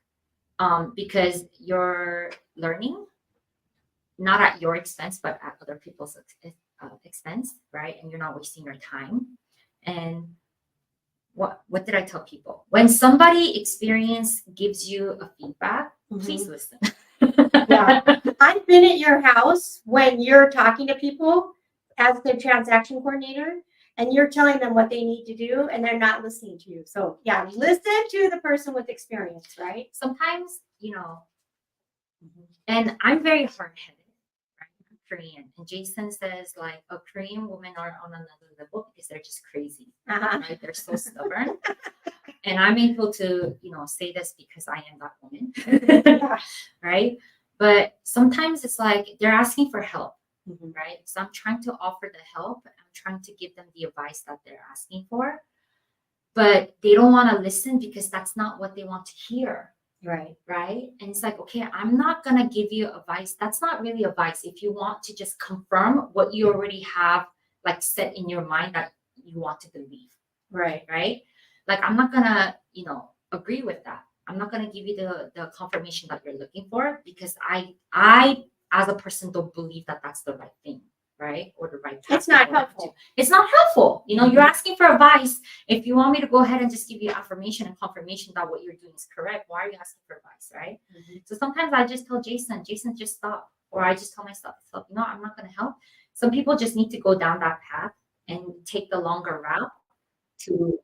because you're learning not at your expense, but at other people's expense, right? And you're not wasting your time. And what did I tell people? When somebody experience gives you a feedback, please listen. Yeah. I've been at your house when you're talking to people as the transaction coordinator and you're telling them what they need to do and they're not listening to you. So yeah, listen to the person with experience, right? Sometimes, and I'm very hard-headed, right? I'm Korean. And Jason says like a Korean women are on another level because they're just crazy, Uh-huh. right? They're so stubborn. And I'm able to, say this because I am that woman, Yeah. right? But sometimes it's like they're asking for help, Mhm. right? So I'm trying to offer the help. I'm trying to give them the advice that they're asking for, but they don't want to listen because that's not what they want to hear, Right. right? And it's like, okay, I'm not going to give you advice. That's not really advice. If you want to just confirm what you already have like set in your mind that you want to believe, Right. right? Like I'm not gonna, agree with that. I'm not gonna give you the confirmation that you're looking for because I as a person don't believe that that's the right thing, right? Or the right path It's not to go helpful. to. It's not helpful. You're asking for advice. If you want me to go ahead and just give you affirmation and confirmation that what you're doing is correct, why are you asking for advice, right? Mhm. So sometimes I just tell Jason, just stop. Or I just tell myself, I'm not gonna help. Some people just need to go down that path and take the longer route to,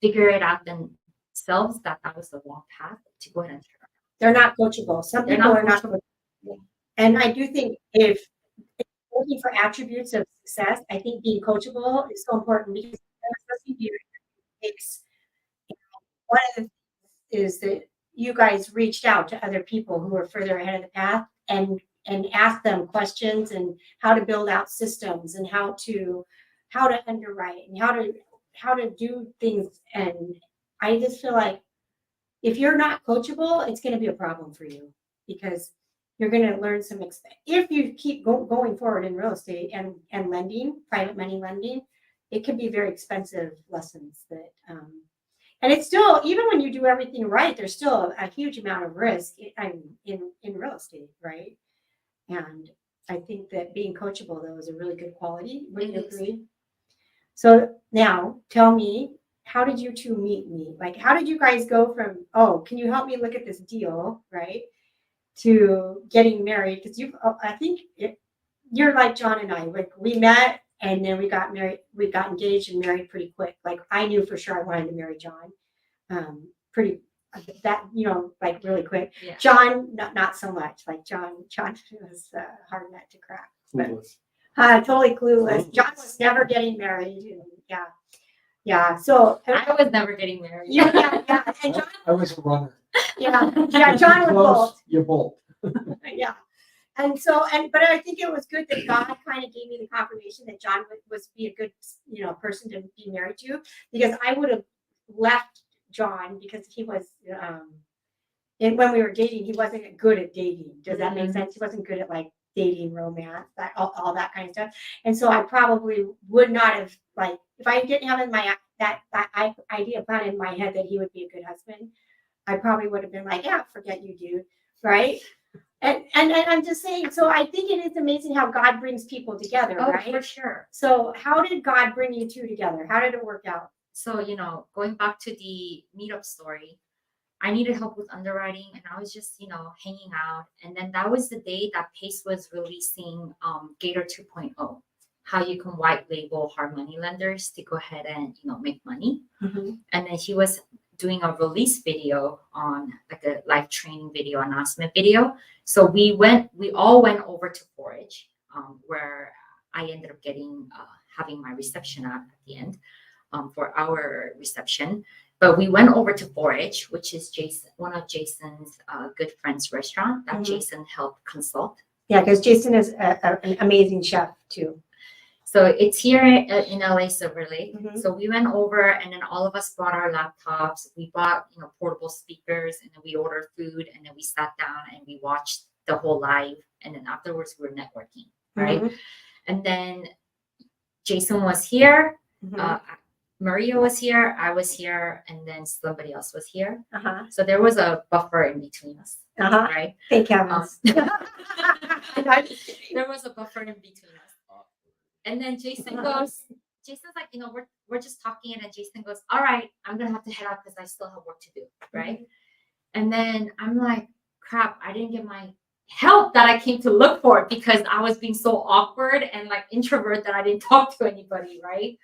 figure it out themselves that was the wrong path to go ahead and turn. They're not coachable. Some They're people not are not coachable. coachable. And I do think if looking for attributes of success, I think being coachable is so important because especially if it's one of the things is that you guys reached out to other people who were further ahead of the path and asked them questions and how to build out systems and how to underwrite and how to do things. And I just feel like if you're not coachable, it's going to be a problem for you because you're going to learn if you keep going forward in real estate and lending, private money lending, it can be very expensive lessons that, and it's still, even when you do everything right, there's still a huge amount of risk in real estate, right? And I think that being coachable, though, is a really good quality. Would you It is. agree? So now tell me, how did you two meet me? Like, how did you guys go from, oh, can you help me look at this deal, right, to getting married? Because I think you're like John and I. Like, we met and then we got married. We got engaged and married pretty quick. Like, I knew for sure I wanted to marry John. Pretty that like really quick. Yeah. John, not so much. Like John was a hard nut to crack. But totally clueless. John was never getting married. And yeah. So I was never getting married. yeah. And John, I was a runner. yeah. John was both. You bolt. Yeah. And so, but I think it was good that God kind of gave me the confirmation that John would be a good, person to be married to, because I would have left John because he was, and when we were dating, he wasn't good at dating. Does that make sense? He wasn't good at like dating, romance, that all that kind of stuff. And so I probably would not have, like, if I didn't have in my that idea plan in my head that he would be a good husband, I probably would have been like, yeah, forget you, dude, right? And I'm just saying, so I think it is amazing how God brings people together, Oh, right? for sure. So how did God bring you two together? How did it work out? So, going back to the meetup story, I needed help with underwriting and I was just, hanging out. And then that was the day that Pace was releasing Gator 2.0, how you can white label hard money lenders to go ahead and, make money. Mm-hmm. And then he was doing a release video on like a live training video, announcement video. So we all went over to Forage, where I ended up having my reception at the end for our reception. But we went over to Forage, which is one of Jason's good friends' restaurant that Jason helped consult. Yeah, because Jason is an amazing chef too. So it's here in LA, Silver Lake. Mhm. So we went over and then all of us brought our laptops. We bought, portable speakers and then we ordered food and then we sat down and we watched the whole live. And then afterwards we were networking, right? Mhm. And then Jason was here. Mhm. Maria was here, I was here, and then somebody else was here. Uh-huh. So there was a buffer in between us, Uh-huh. right? Thank heavens. There was a buffer in between us. And then Jason's like, we're just talking, and then Jason goes, all right, I'm gonna have to head out because I still have work to do, right? And then I'm like, crap, I didn't get my help that I came to look for because I was being so awkward and like introvert that I didn't talk to anybody, right?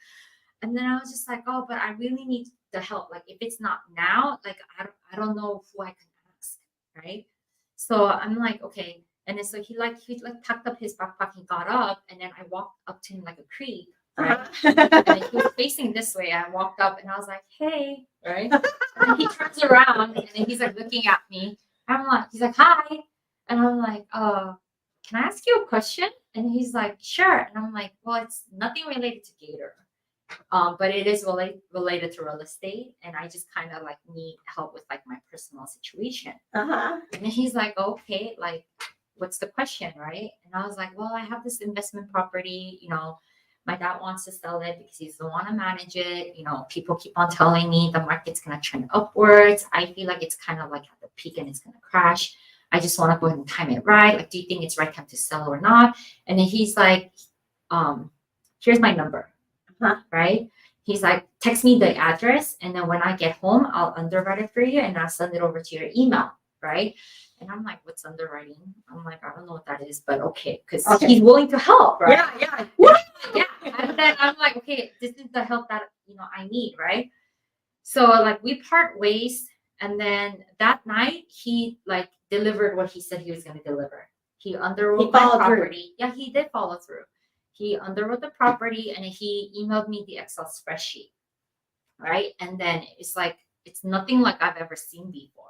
And then I was just like, oh, but I really need the help. Like if it's not now, like I don't know who I can ask, right? So I'm like, okay. And then so he packed up his backpack, he got up, and then I walked up to him like a creep, right? And then he was facing this way. I walked up and I was like, hey, right? And then he turns around and then he's like looking at me. I'm like, he's like, hi. And I'm like, can I ask you a question? And he's like, sure. And I'm like, well, it's nothing related to Gator. But it is related to real estate, and I just kind of like need help with like my personal situation. Uh-huh. And he's like, okay, like, what's the question, right? And I was like, well, I have this investment property, my dad wants to sell it because he doesn't want to manage it. People keep on telling me the market's gonna trend upwards. I feel like it's kind of like at the peak and it's gonna crash. I just want to go ahead and time it right. Like, do you think it's right time to sell or not? And then he's like, here's my number. Right? He's like, text me the address, and then when I get home, I'll underwrite it for you and I'll send it over to your email, right? And I'm like, what's underwriting? I'm like, I don't know what that is, but okay, because he's willing to help, right? Yeah. Yeah. And then I'm like, okay, this is the help that I need, right? So like we part ways, and then that night he like delivered what he said he was going to deliver. He underwrote my property. Yeah, he did follow through. He underwrote the property and he emailed me the Excel spreadsheet, right? And then it's like, it's nothing like I've ever seen before.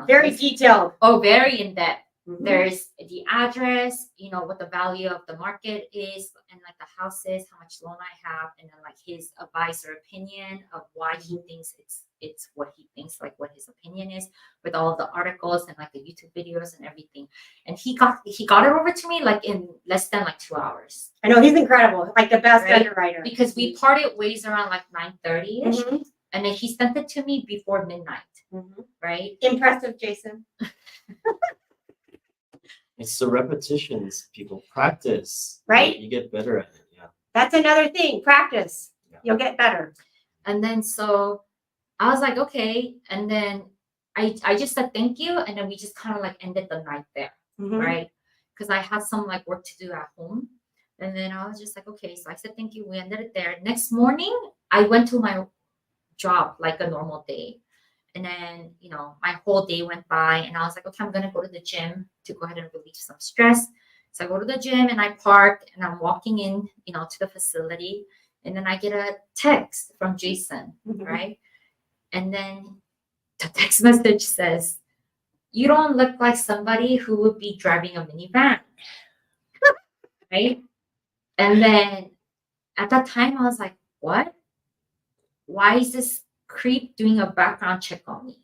Very detailed. Oh, very in depth. Mm-hmm. There's the address, what the value of the market is, and like the houses, how much loan I have, and then like his advice or opinion of why he thinks it's what he thinks, like what his opinion is, with all of the articles and like the YouTube videos and everything. And he got it over to me like in less than like 2 hours. I know, he's incredible, like the best underwriter. Because we parted ways around like 9:30ish, Mm-hmm. and then he sent it to me before midnight. Mm-hmm. Right? Impressive, Jason. It's the repetitions, people practice. Right? You get better at it. Yeah. That's another thing. Practice. Yeah. You'll get better. And then so I was like, okay. And then I just said thank you, and then we just kind of like ended the night there, right? Because I had some like work to do at home. And then I was just like, okay. So I said thank you. We ended it there. Next morning, I went to my job like a normal day. And then, my whole day went by, and I was like, okay, I'm going to go to the gym to go ahead and relieve some stress. So I go to the gym and I park, and I'm walking in, to the facility. And then I get a text from Jason, right? And then the text message says, you don't look like somebody who would be driving a minivan, right? And then at that time, I was like, what? Why is this creep doing a background check on me?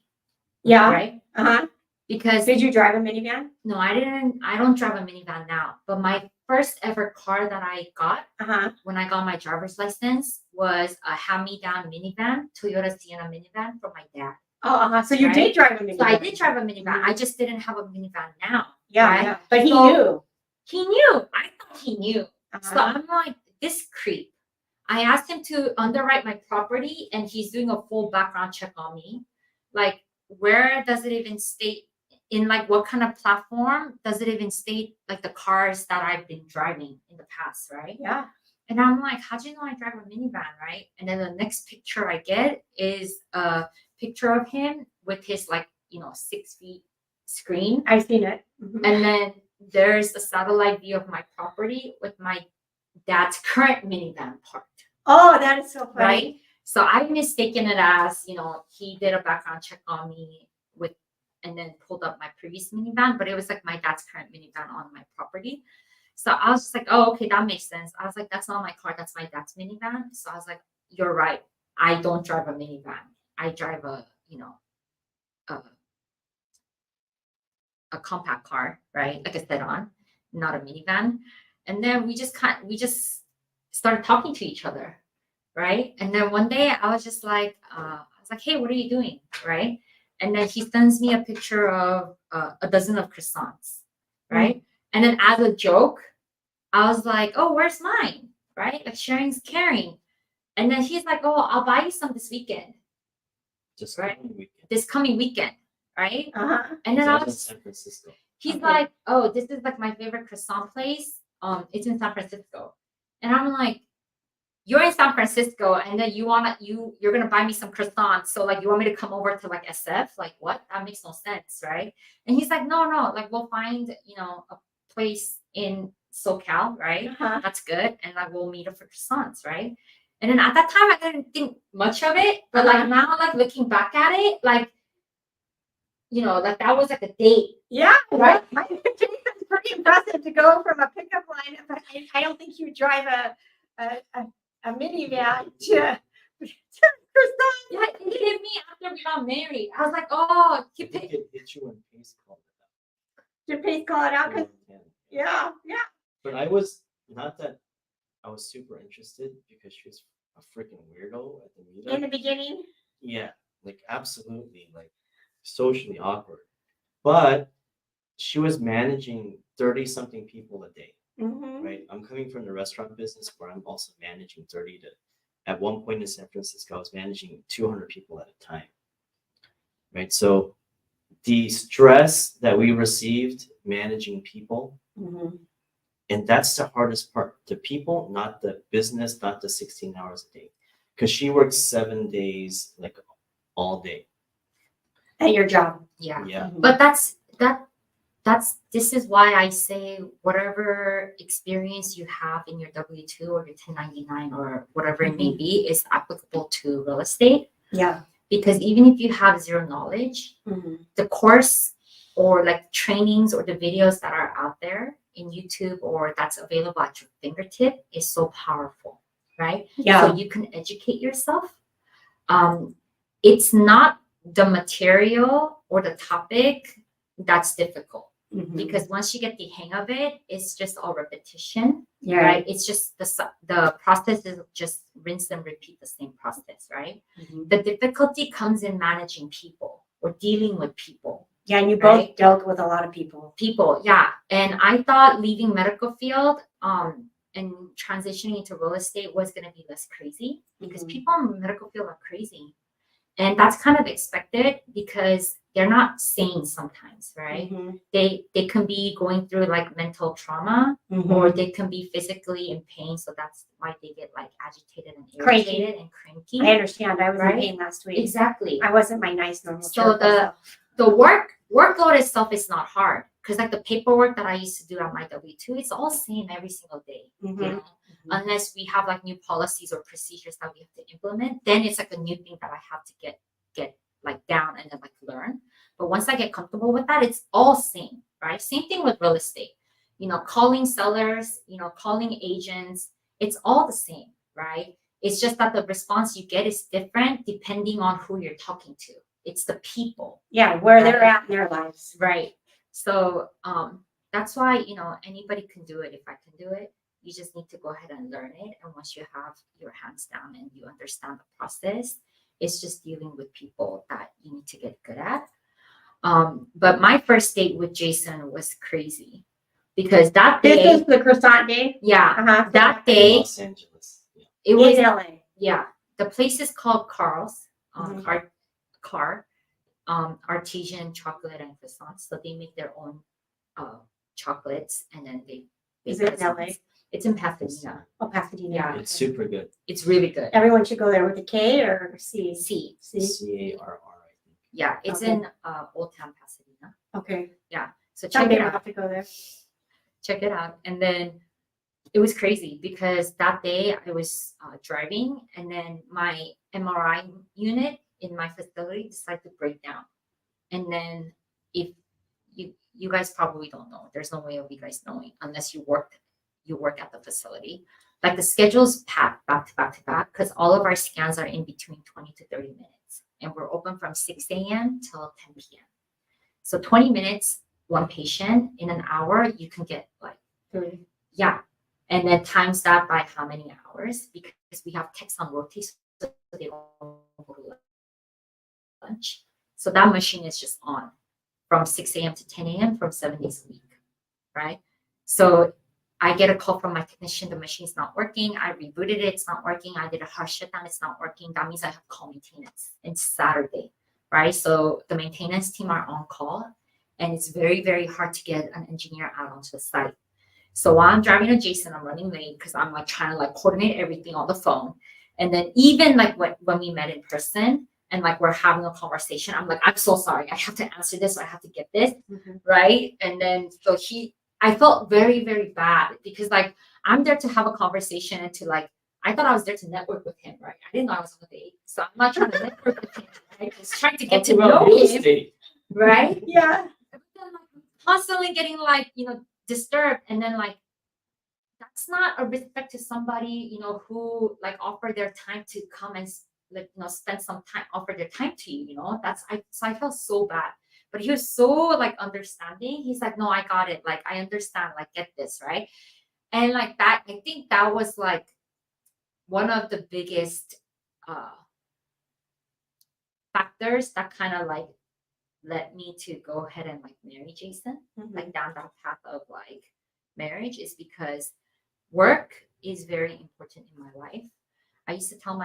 Yeah. Right? Uh-huh. Because did you drive a minivan? No, I didn't. I don't drive a minivan now. But my first ever car that I got when I got my driver's license was a hand-me-down minivan, Toyota Sienna minivan from my dad. Oh, so you did drive a minivan. So I did drive a minivan. I just didn't have a minivan now. Yeah, right? yeah. But he knew. He knew. I thought he knew. So I'm like, this creep. I asked him to underwrite my property, and he's doing a full background check on me. Like, where does it even state, in like what kind of platform does it even state like the cars that I've been driving in the past, right? Yeah. And I'm like, how'd you know I drive a minivan, right? And then the next picture I get is a picture of him with his 6 feet screen. I've seen it. And then there's a satellite view of my property with my dad's current minivan parked. Oh, that is so funny. Right? So I've mistaken it as, he did a background check on me and then pulled up my previous minivan, but it was like my dad's current minivan on my property. So I was just like, oh, okay, that makes sense. I was like, that's not my car, that's my dad's minivan. So I was like, you're right. I don't drive a minivan. I drive a compact car, right? Like a sedan, not a minivan. And then we just started talking to each other, right? And then one day I was just like, hey, what are you doing, right? And then he sends me a picture of a dozen of croissants, right? And then as a joke, I was like, oh, where's mine, right? Like sharing's caring. And then he's like, oh, I'll buy you some this weekend. This coming weekend, right? Uh-huh. And then I was in San Francisco. He's Okay. like, oh, this is like my favorite croissant place. It's in San Francisco. And I'm like, you're in San Francisco and then you're gonna buy me some croissants. So like you want me to come over to like SF? Like what? That makes no sense, right? And he's like, no, like we'll find, a place in SoCal, right? Uh-huh. That's good. And like we'll meet up for croissants, right? And then at that time I didn't think much of it. But like now, like looking back at it, like like that was like a date. Yeah, Right. It's pretty impressive to go from a pickup line. But I don't think you would drive a minivan to croissant. Yeah, he hit me after we got married. I was like, oh, I think it hit you when Pace called To please call it out. it 'Cause- out. yeah. But I was not that I was super interested because she was a freaking weirdo at the meetup. In the beginning. Yeah, like absolutely, like socially awkward. But she was managing 30 something people a day, Mm-hmm. right? I'm coming from the restaurant business where I'm also managing 30 to, at one point in San Francisco, I was managing 200 people at a time, right? So the stress that we received managing people, Mm-hmm. and that's the hardest part, the people, not the business, not the 16 hours a day. Because she works 7 days, like all day. At your job. yeah. Yeah. But this is why I say whatever experience you have in your W-2 or your 1099 or whatever it may be is applicable to real estate. Yeah. Because even if you have zero knowledge, Mm-hmm. the course or like trainings or the videos that are out there in YouTube or that's available at your fingertip is so powerful, right? Yeah. So you can educate yourself. It's not the material or the topic that's difficult. Mhm. Because once you get the hang of it, it's just all repetition, Yeah. right? It's just the process is just rinse and repeat the same process, right? Mhm. The difficulty comes in managing people or dealing with people. Yeah, and you both Right. dealt with a lot of people. Yeah. And I thought leaving medical field and transitioning into real estate was going to be less crazy because Mhm. people in medical field are crazy. And that's kind of expected because they're not sane sometimes, right? Mhm. They can be going through like mental trauma Mhm. or they can be physically in pain. So that's why they get like agitated and Cranky. irritated and cranky. I understand. I was Right? in pain last week. Exactly. I wasn't my nice normal So cheerful self. the workload itself is not hard because like the paperwork that I used to do on my W-2, it's all same every single day. Mhm. You know? Unless we have like new policies or procedures that we have to implement, then it's like a new thing that I have to get like down and then like learn. But once I get comfortable with that, it's all same, right? Same thing with real estate. Calling sellers, calling agents, it's all the same, right? It's just that the response you get is different depending on who you're talking to. It's the people. Yeah, where they're Right. at in their lives. Right. So that's why anybody can do it. If I can do it, you just need to go ahead and learn it. And once you have your hands down and you understand the process, it's just dealing with people that you need to get good at. But my first date with Jason was crazy because that This day, is the croissant day. yeah, Uh-huh. that In day Los Angeles. Yeah. it was in LA. yeah. The place is called Carl's, Mhm. artesian chocolate and croissants. So they make their own chocolates and then they Is bake it in LA? croissants. It's in Pasadena. Oh, Pasadena. Yeah. It's super good. It's really good. Everyone should go there with a K or C. C. C. CARR, I think. Yeah, it's Okay. in Old Town Pasadena. Okay. So check Someday it I'll out. have to go there. Check it out. And then it was crazy because that day I was driving and then my MRI unit in my facility decided to break down. And then if you guys probably don't know, there's no way of you guys knowing unless you work at the facility. Like the schedule's packed back to back to back because all of our scans are in between 20 to 30 minutes. And we're open from 6 a.m. till 10 p.m. So 20 minutes, one patient. In an hour, you can get like 30. yeah. And then times that by how many hours? Because we have techs on rotation, so they don't go to lunch. So that machine is just on from 6 a.m. to 10 a.m. from 7 days a week, right? So I get a call from my technician, the machine's not working. I rebooted it, it's not working. I did a hard shutdown, it's not working. That means I have to call maintenance. It's Saturday, right? So the maintenance team are on call and it's very, very hard to get an engineer out onto the site. So while I'm driving to Jason, I'm running late because I'm like trying to like coordinate everything on the phone. And then even like when we met in person and like we're having a conversation, I'm like, I'm so sorry. I have to answer this. I have to get this. Right. And then so I felt very, very bad because like I'm there to have a conversation and to like, I thought I was there to network with him, right? I didn't know I was on a date. So I'm not trying to network with him. Right? I was trying to get to know him. Right. Yeah. Constantly getting like, disturbed. And then like, that's not a respect to somebody, who like offer their time to come and like, spend some time, offer their time to you, so I felt so bad. But he was so like understanding. He's like, no, I got it. Like, I understand, like, get this, right? And like that, I think that was like one of the biggest factors that kind of like led me to go ahead and like marry Jason, like down that path of like marriage, is because work is very important in my life. I used to tell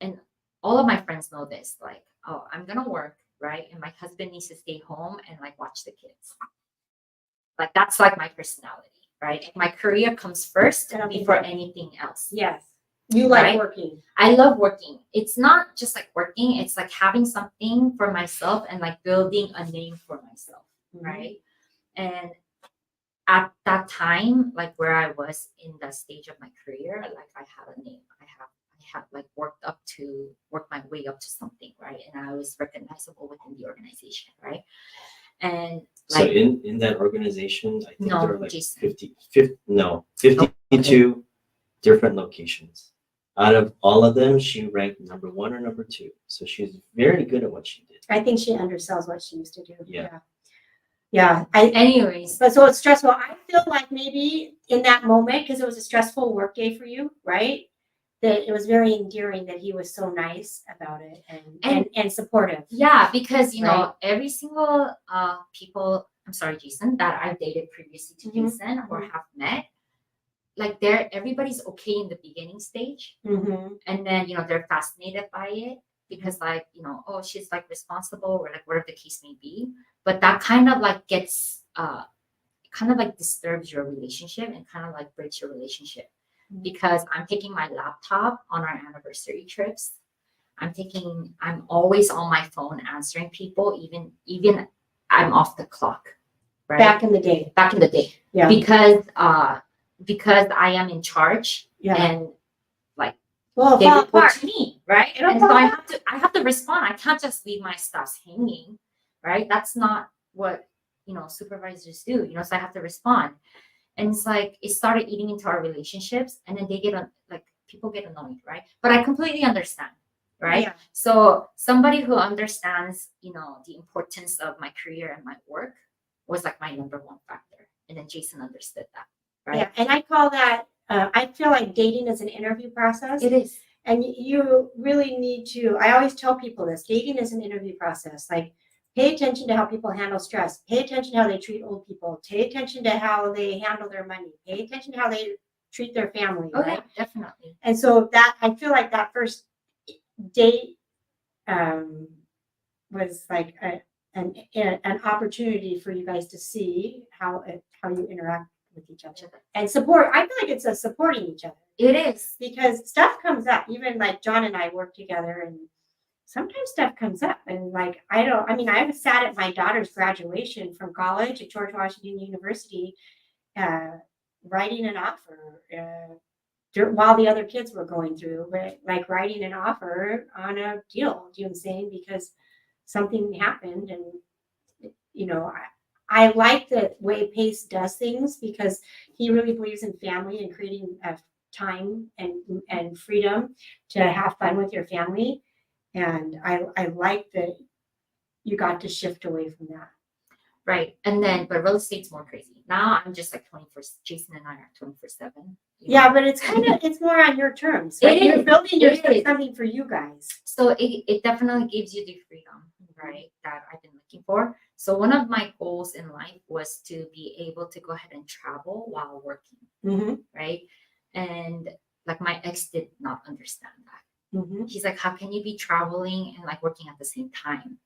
and all of my friends know this, like, oh, I'm gonna work, right? And my husband needs to stay home and like watch the kids. Like that's like my personality, right? And my career comes first before anything else. Yes. You like right? working. I love working. It's not just like working, it's like having something for myself and like building a name for myself, right? And at that time, like where I was in that stage of my career, like I had a name. I had like worked my way up to something, right? And I was recognizable within the organization, right? And so like in that organization, I think No, there are like Jason. 52 different locations. Out of all of them, she ranked number 1 or number 2. So she's very good at what she did. I think she undersells what she used to do. Yeah. Yeah. Anyways, But so it's stressful. I feel like maybe in that moment, because it was a stressful work day for you, right? That it was very endearing that he was so nice about it and supportive. Yeah, because Right. every single Jason, that I've dated previously to Jason or have met, like everybody's okay in the beginning stage, and then they're fascinated by it because like oh, she's like responsible or like whatever the case may be, but that kind of like gets kind of like disturbs your relationship and kind of like breaks your relationship because I'm taking my laptop on our anniversary trips. I'm always on my phone answering people, even I'm off the clock, right? Back in the day. Yeah. Because I am in charge and like well, they fall report apart. to me, right? It'll And so fall I have to respond. I can't just leave my stuff hanging, right? That's not what supervisors do, so I have to respond. And it's like it started eating into our relationships, and then people get annoyed, right? But I completely understand, right? Yeah. So somebody who understands, the importance of my career and my work was like my number one factor. And then Jason understood that, right? Yeah, and I call that. I feel like dating is an interview process. It is. And you really need to. I always tell people this: dating is an interview process. Like, pay attention to how people handle stress. Pay attention to how they treat old people. Pay attention to how they handle their money. Pay attention to how they treat their family. Oh, right? yeah, definitely. And so that I feel like that first date was like an opportunity for you guys to see how you interact with each other and support. I feel like it's a supporting each other. It is. Because stuff comes up. Even like John and I work together, and sometimes stuff comes up. And like I was sat at my daughter's graduation from college at George Washington University, writing an offer while the other kids were going through, but like writing an offer on a deal. Do you know what I'm saying? Because something happened, and I like the way Pace does things because he really believes in family and creating time and freedom to have fun with your family. And I like that you got to shift away from that. Right. And then, but real estate's more crazy. Now I'm just like 24, Jason and I are 24/7. Yeah, but it's more on your terms. Right? You're building something for you guys. So it definitely gives you the freedom, right, that I've been looking for. So one of my goals in life was to be able to go ahead and travel while working, right? And like my ex did not understand that. He's like, how can you be traveling and like working at the same time,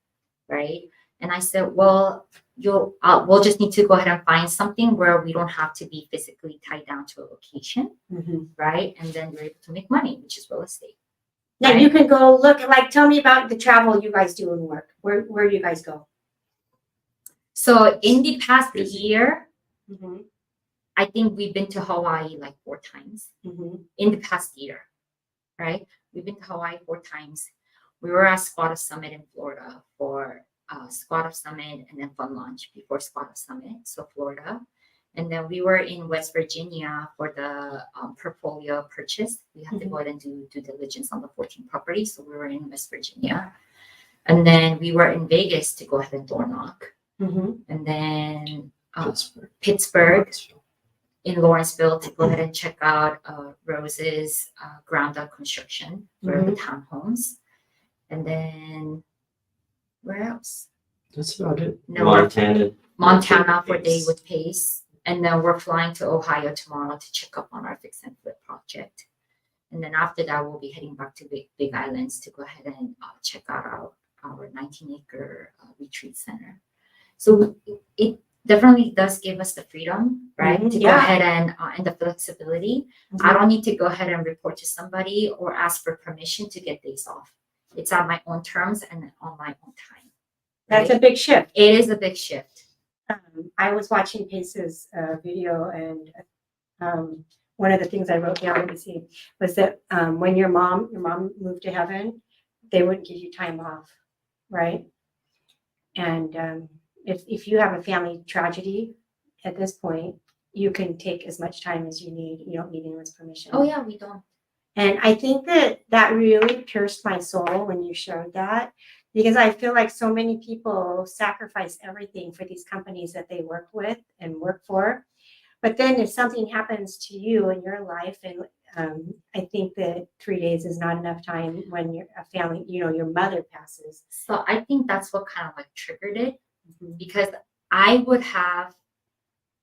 right? And I said, well, we'll just need to go ahead and find something where we don't have to be physically tied down to a location, right? And then you're able to make money, which is real estate. Now you can go look, like, tell me about the travel you guys do and work. Where do you guys go? So in the past Busy. year, I think we've been to Hawaii like 4 times in the past year, right? We've been to Hawaii 4 times. We were at Squatter Summit in Florida for Squatter Summit and then fun lunch before Squatter Summit, so Florida. And then we were in West Virginia for the portfolio purchase. We had to go ahead and do due diligence on the 14 properties. So we were in West Virginia. And then we were in Vegas to go ahead and door knock. And then Pittsburgh in Lawrenceville to go ahead and check out Rose's ground up construction for the townhomes. And then where else? That's about it. No, Montana for Day Pace. with Pace. And then we're flying to Ohio tomorrow to check up on our fix and flip project. And then after that, we'll be heading back to Big Islands to go ahead and check out our 19-acre retreat center. So it definitely does give us the freedom, right? To go ahead and the flexibility. I don't need to go ahead and report to somebody or ask for permission to get days off. It's on my own terms and on my own time. That's a big shift. It is a big shift. I was watching Pace's video, and one of the things I wrote down, let me see, was that when your mom moved to heaven, they wouldn't give you time off, right? And if you have a family tragedy at this point, you can take as much time as you need. You don't need anyone's permission. Oh yeah, we don't. And I think that really pierced my soul when you showed that, because I feel like so many people sacrifice everything for these companies that they work with and work for. But then if something happens to you in your life, and I think that 3 days is not enough time when you're a family, your mother passes. So I think that's what kind of like triggered it, because I would have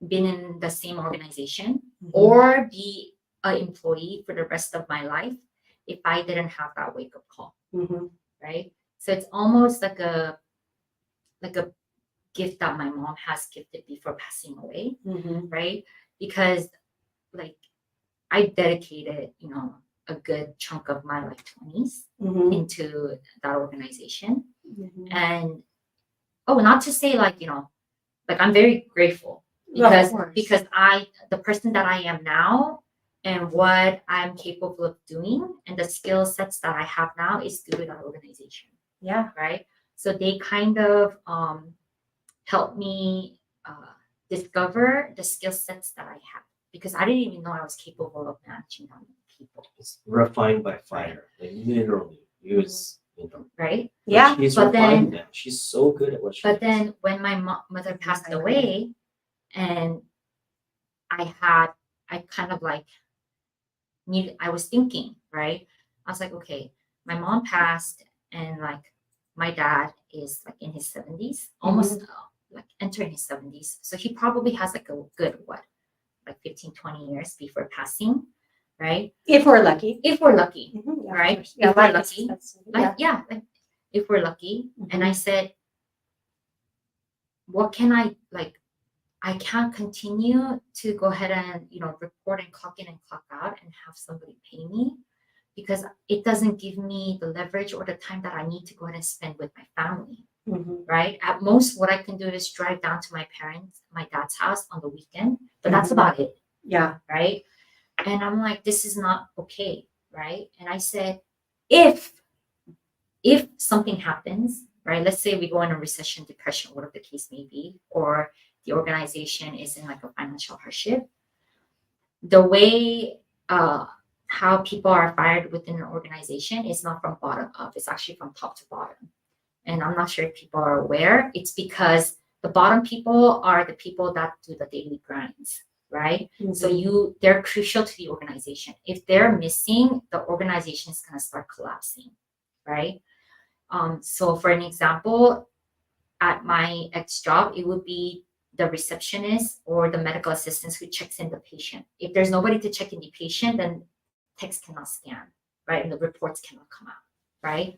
been in the same organization or be an employee for the rest of my life if I didn't have that wake-up call, right? So it's almost like a gift that my mom has gifted before passing away, right? Because like I dedicated, a good chunk of my like 20s into that organization. And not to say like, like I'm very grateful because the person that I am now and what I'm capable of doing and the skill sets that I have now is through that organization. Yeah. Right. So they kind of helped me discover the skill sets that I have, because I didn't even know I was capable of managing that many people. It's refined by fire. Like literally, use right. Yeah. She's but refined then now. She's so good at what she But does. then when my mother passed away, and I kind of like I was thinking, right? I was like, okay, my mom passed, and like my dad is like in his 70s, almost like entering his 70s. So he probably has like a good, like 15, 20 years before passing, right? If we're lucky. If we're lucky, Yeah, right? Yeah, If we're like lucky. like Like if we're lucky. And I said, what can I can't continue to go ahead and, report and clock in and clock out and have somebody pay me, because it doesn't give me the leverage or the time that I need to go ahead and spend with my family, right? At most, what I can do is drive down to my dad's house on the weekend, but that's about it. Yeah. Right. And I'm like, this is not okay. Right. And I said, if something happens, right, let's say we go in a recession, depression, whatever the case may be, or the organization is in like a financial hardship, the way how people are fired within an organization is not from bottom up, it's actually from top to bottom. And I'm not sure if people are aware. It's because the bottom people are the people that do the daily grinds, right? So they're crucial to the organization. If they're missing, the organization is going to start collapsing, right? So for an example, at my ex job, it would be the receptionist or the medical assistant who checks in the patient. If there's nobody to check in the patient, then text cannot scan, right? And the reports cannot come out, right?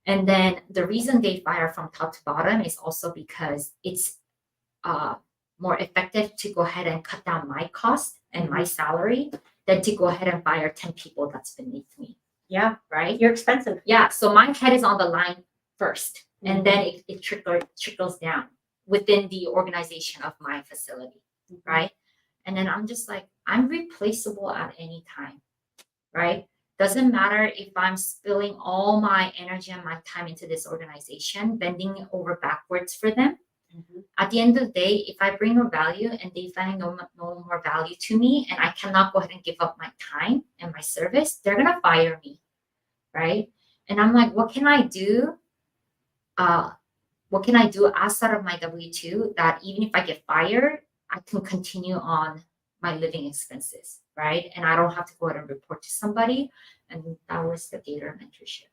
And then the reason they fire from top to bottom is also because it's more effective to go ahead and cut down my cost and my salary than to go ahead and fire 10 people that's beneath me. Yeah, Right? you're expensive. Yeah. So my head is on the line first, and then it trickles down within the organization of my facility. Right. And then I'm just like, I'm replaceable at any time. Right. Doesn't matter if I'm spilling all my energy and my time into this organization, bending over backwards for them. At the end of the day, if I bring a value and they find no more value to me, and I cannot go ahead and give up my time and my service, they're gonna fire me, right? And I'm like, what can I do? What can I do outside of my W-2 that even if I get fired, I can continue on my living expenses, right? And I don't have to go ahead and report to somebody. And that was the Gator mentorship.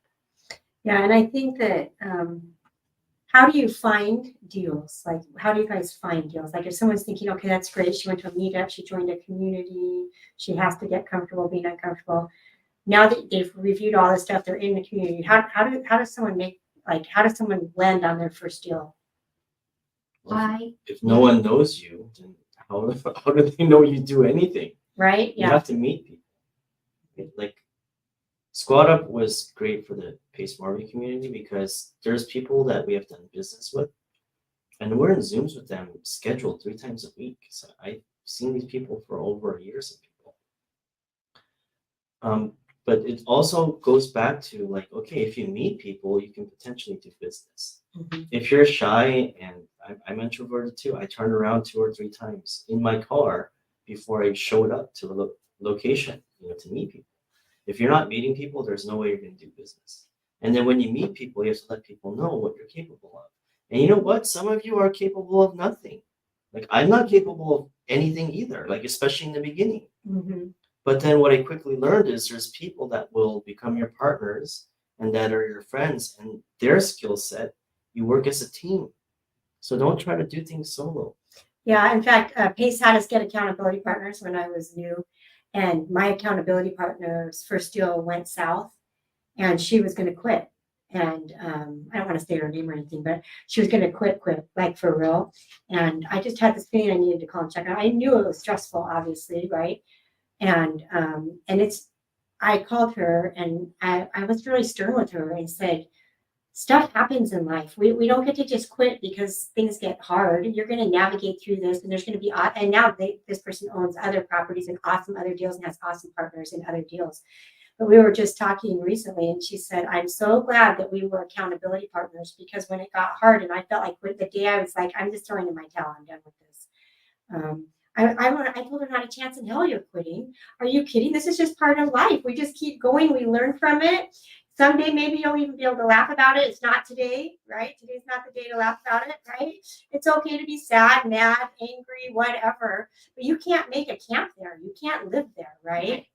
Yeah, and I think that how do you find deals? Like, how do you guys find deals? Like, if someone's thinking, okay, that's great, she went to a meetup, she joined a community, she has to get comfortable being uncomfortable. Now that they've reviewed all this stuff, they're in the community. How does someone land on their first deal? Why? If no one knows you, then how do they know you do anything? Right? You Yeah. have to meet people. Like Squad Up was great for the Pace Marby community because there's people that we have done business with, and we're in Zooms with them scheduled 3 times a week. So I've seen these people for over a year. Some people. But it also goes back to like, okay, if you meet people, you can potentially do business. If you're shy, and I'm introverted too, I turned around 2 or 3 times in my car before I showed up to the location, to meet people. If you're not meeting people, there's no way you're going to do business. And then when you meet people, you have to let people know what you're capable of. And you know what? Some of you are capable of nothing. Like I'm not capable of anything either, like especially in the beginning. But then what I quickly learned is there's people that will become your partners and that are your friends, and their skill set, you work as a team. So don't try to do things solo. Yeah, in fact, Pace had us get accountability partners when I was new. And my accountability partner's first deal went south, and she was going to quit. And I don't want to say her name or anything, but she was going to quit, like for real. And I just had this feeling I needed to call and check on. I knew it was stressful, obviously, right? And I called her, and I was really stern with her and said, stuff happens in life. We don't get to just quit because things get hard. You're going to navigate through this, and there's going to be, and now this person owns other properties and awesome other deals and has awesome partners in other deals. But we were just talking recently, and she said, I'm so glad that we were accountability partners, because when it got hard and I felt like the day I was like, I'm just throwing in my towel, I'm done with this. I told her, not a chance in hell you're quitting. Are you kidding? This is just part of life. We just keep going. We learn from it. Someday maybe you'll even be able to laugh about it. It's not today, right? Today's not the day to laugh about it, right? It's okay to be sad, mad, angry, whatever. But you can't make a camp there. You can't live there, right?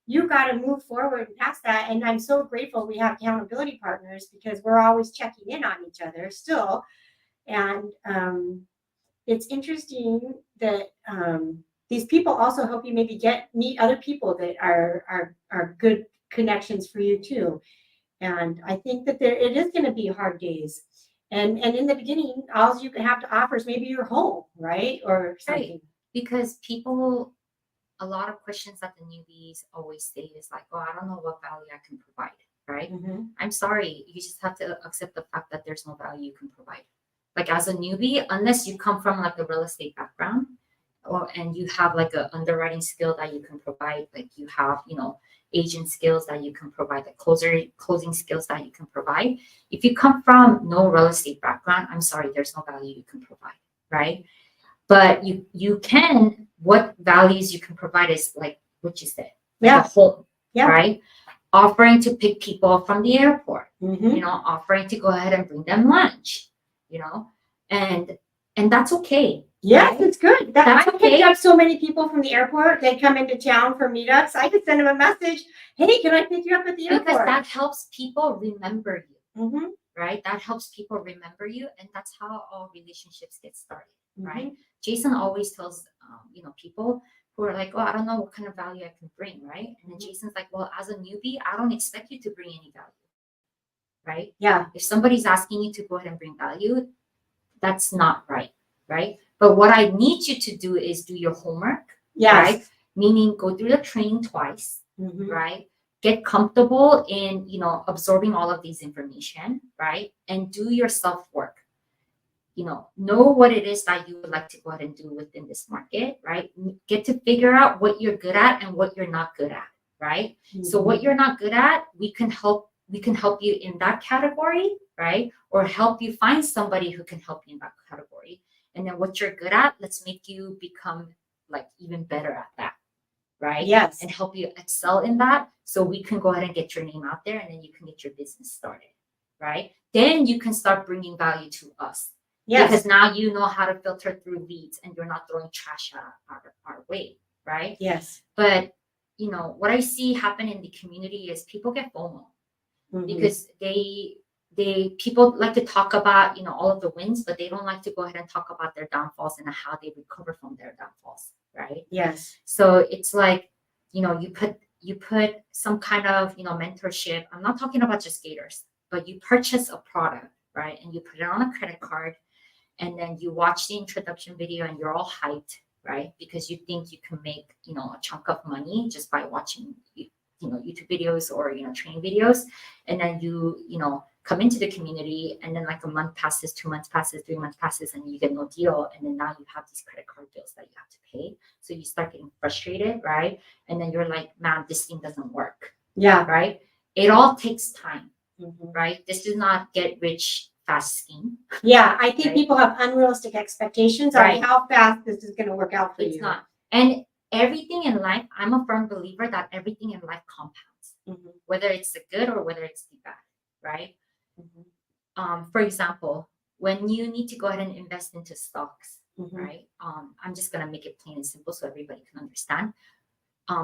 You got to move forward past that. And I'm so grateful we have accountability partners, because we're always checking in on each other still. And it's interesting that these people also help you maybe meet other people that are good connections for you too. And I think that it is going to be hard days. And in the beginning, all you have to offer is maybe your home, right? Or something. Right. Because people, a lot of questions that the newbies always say is like, oh, I don't know what value I can provide, right? I'm sorry. You just have to accept the fact that there's no value you can provide. Like as a newbie, unless you come from like a real estate background, and you have like an underwriting skill that you can provide, like you have, agent skills that you can provide, the closing skills that you can provide. If you come from no real estate background, I'm sorry, there's no value you can provide, right? But you can, what values you can provide is like what you said, like a home, right? Offering to pick people up from the airport, offering to go ahead and bring them lunch, and that's okay. Yes, it's good. That's I picked up so many people from the airport. They come into town for meetups. I could send them a message. Hey, can I pick you up at the airport? Because that helps people remember you, right? That helps people remember you, and that's how all relationships get started, right? Jason always tells, people who are like, oh, I don't know what kind of value I can bring, right? And then Jason's like, well, as a newbie, I don't expect you to bring any value. right? Yeah. If somebody's asking you to go ahead and bring value, that's not right, right? But what I need you to do is do your homework, Yes. right? Meaning go through the training twice, Mhm. right? Get comfortable in, absorbing all of these information, right? And do your self-work. Know what it is that you would like to go ahead and do within this market, right? Get to figure out what you're good at and what you're not good at, right? So what you're not good at, we can help you in that category, right? Or help you find somebody who can help you in that category. And then what you're good at, let's make you become like even better at that, right? Yes. And help you excel in that, so we can go ahead and get your name out there, and then you can get your business started, right? Then you can start bringing value to us. Yes. Because now you know how to filter through leads and you're not throwing trash our way, right? Yes. But what I see happen in the community is people get FOMO Mhm. because people like to talk about all of the wins, but they don't like to go ahead and talk about their downfalls and how they recover from their downfalls, right? Yes. So it's like you put some kind of mentorship. I'm not talking about just skaters, but you purchase a product, right? And you put it on a credit card. And then you watch the introduction video and you're all hyped, right? Because you think you can make, a chunk of money just by watching, YouTube videos or, training videos. And then you come into the community and then like a month passes, 2 months passes, 3 months passes, and you get no deal. And then now you have these credit card bills that you have to pay. So you start getting frustrated, right? And then you're like, man, this thing doesn't work. Yeah. Right? It all takes time, Mhm. right? This is not get rich fast scheme. Yeah, I think Right. people have unrealistic expectations Right. on how fast this is going to work out for It's you. not. And everything in life, I'm a firm believer that everything in life compounds, Mhm. whether it's the good or whether it's the bad, right? Mhm. For example, when you need to go ahead and invest into stocks, Mhm. right? I'm just gonna make it plain and simple so everybody can understand.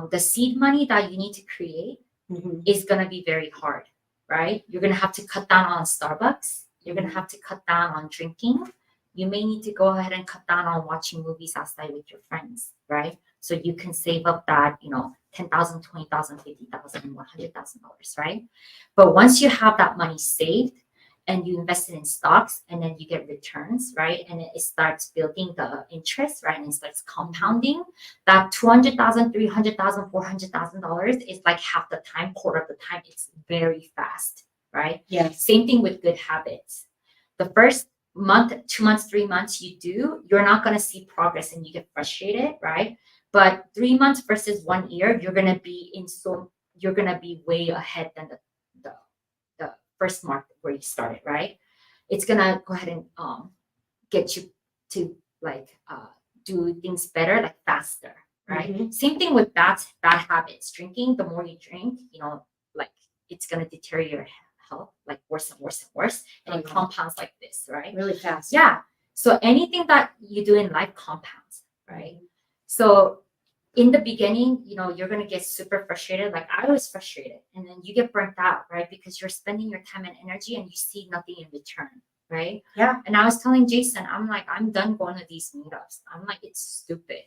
The seed money that you need to create Mhm. is gonna be very hard, right? You're gonna have to cut down on Starbucks. You're gonna have to cut down on drinking. You may need to go ahead and cut down on watching movies outside with your friends, right? So you can save up that, $10,000, $20,000, $50,000, $100,000, right? But once you have that money saved and you invest it in stocks and then you get returns, right? And it starts building the interest, right? And it starts compounding. That $200,000, $300,000, $400,000 is like half the time, quarter of the time. It's very fast, right? Yes. Same thing with good habits. The first month, 2 months, 3 months you're not going to see progress and you get frustrated, right? But 3 months versus 1 year, you're going to be way ahead than the first mark where you started, right? It's going to go ahead and get you to do things better, like faster, right? Mhm. Same thing with bad habits. Drinking, the more you drink, like it's going to deteriorate your health, like worse and worse and worse. And it Okay. compounds like this, right? Really fast. Yeah. So anything that you do in life compounds, right? So in the beginning, you're going to get super frustrated. Like I was frustrated, and then you get burnt out, right? Because you're spending your time and energy and you see nothing in return, right? Yeah. And I was telling Jason, I'm like, I'm done going to these meetups. I'm like, it's stupid.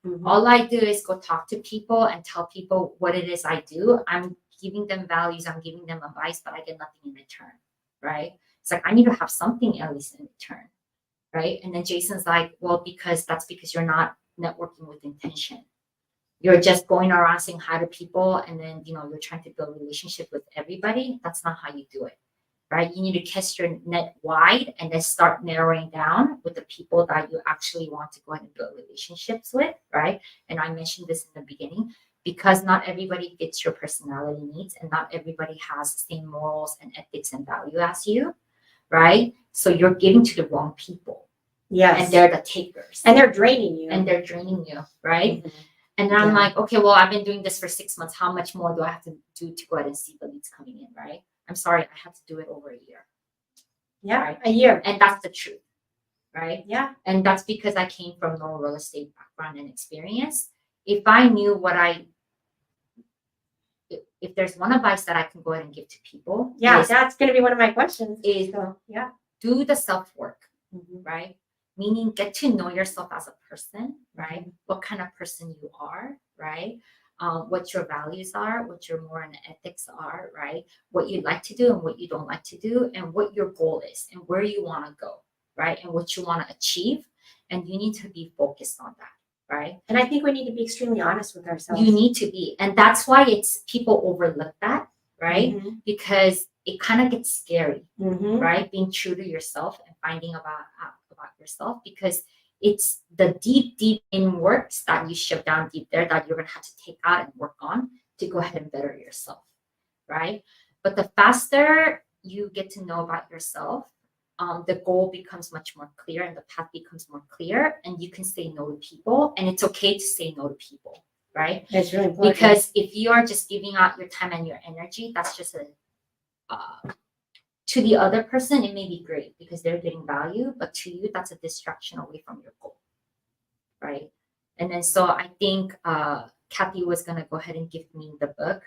Mhm. All I do is go talk to people and tell people what it is I do. I'm giving them values, I'm giving them advice, but I get nothing in return, right? It's like, I need to have something at least in return, right? And then Jason's like, well, that's because you're not networking with intention. You're just going around saying hi to people and then, you're trying to build a relationship with everybody. That's not how you do it, right? You need to cast your net wide and then start narrowing down with the people that you actually want to go ahead and build relationships with, right? And I mentioned this in the beginning, because not everybody fits your personality needs and not everybody has the same morals and ethics and value as you, right? So you're giving to the wrong people. Yes. And they're the takers. And they're draining you. And they're draining you, right? Mhm. And then I'm Yeah. like, okay, well, I've been doing this for 6 months. How much more do I have to do to go ahead and see the leads coming in, right? I'm sorry, I had to do it over a year. Yeah. Right. A year. And that's the truth, right? Yeah. And that's because I came from no real estate background and experience. If I knew if there's one advice that I can go ahead and give to people, Yeah. is That's going to be one of my questions. is- So, yeah. do the self-work, Mhm. right? Meaning get to know yourself as a person, right? What kind of person you are, right? what your values are, what your moral and ethics are, right? What you like to do and what you don't like to do, and what your goal is and where you want to go, right? And what you want to achieve. And you need to be focused on that, right? And I think we need to be extremely honest with ourselves. You need to be. And that's why it's people overlook that, right? Mhm. Because it kind of gets scary, Mhm. right? Being true to yourself and finding out about yourself, because it's the deep in works that you shove down deep there that you're going to have to take out and work on to go ahead and better yourself, right? But the faster you get to know about yourself, the goal becomes much more clear and the path becomes more clear, and you can say no to people, and it's okay to say no to people, right? That's really important. Because if you are just giving out your time and your energy, that's just to the other person, it may be great because they're getting value, but to you, that's a distraction away from your goal, right? And then so I think Kathy was gonna go ahead and give me the book,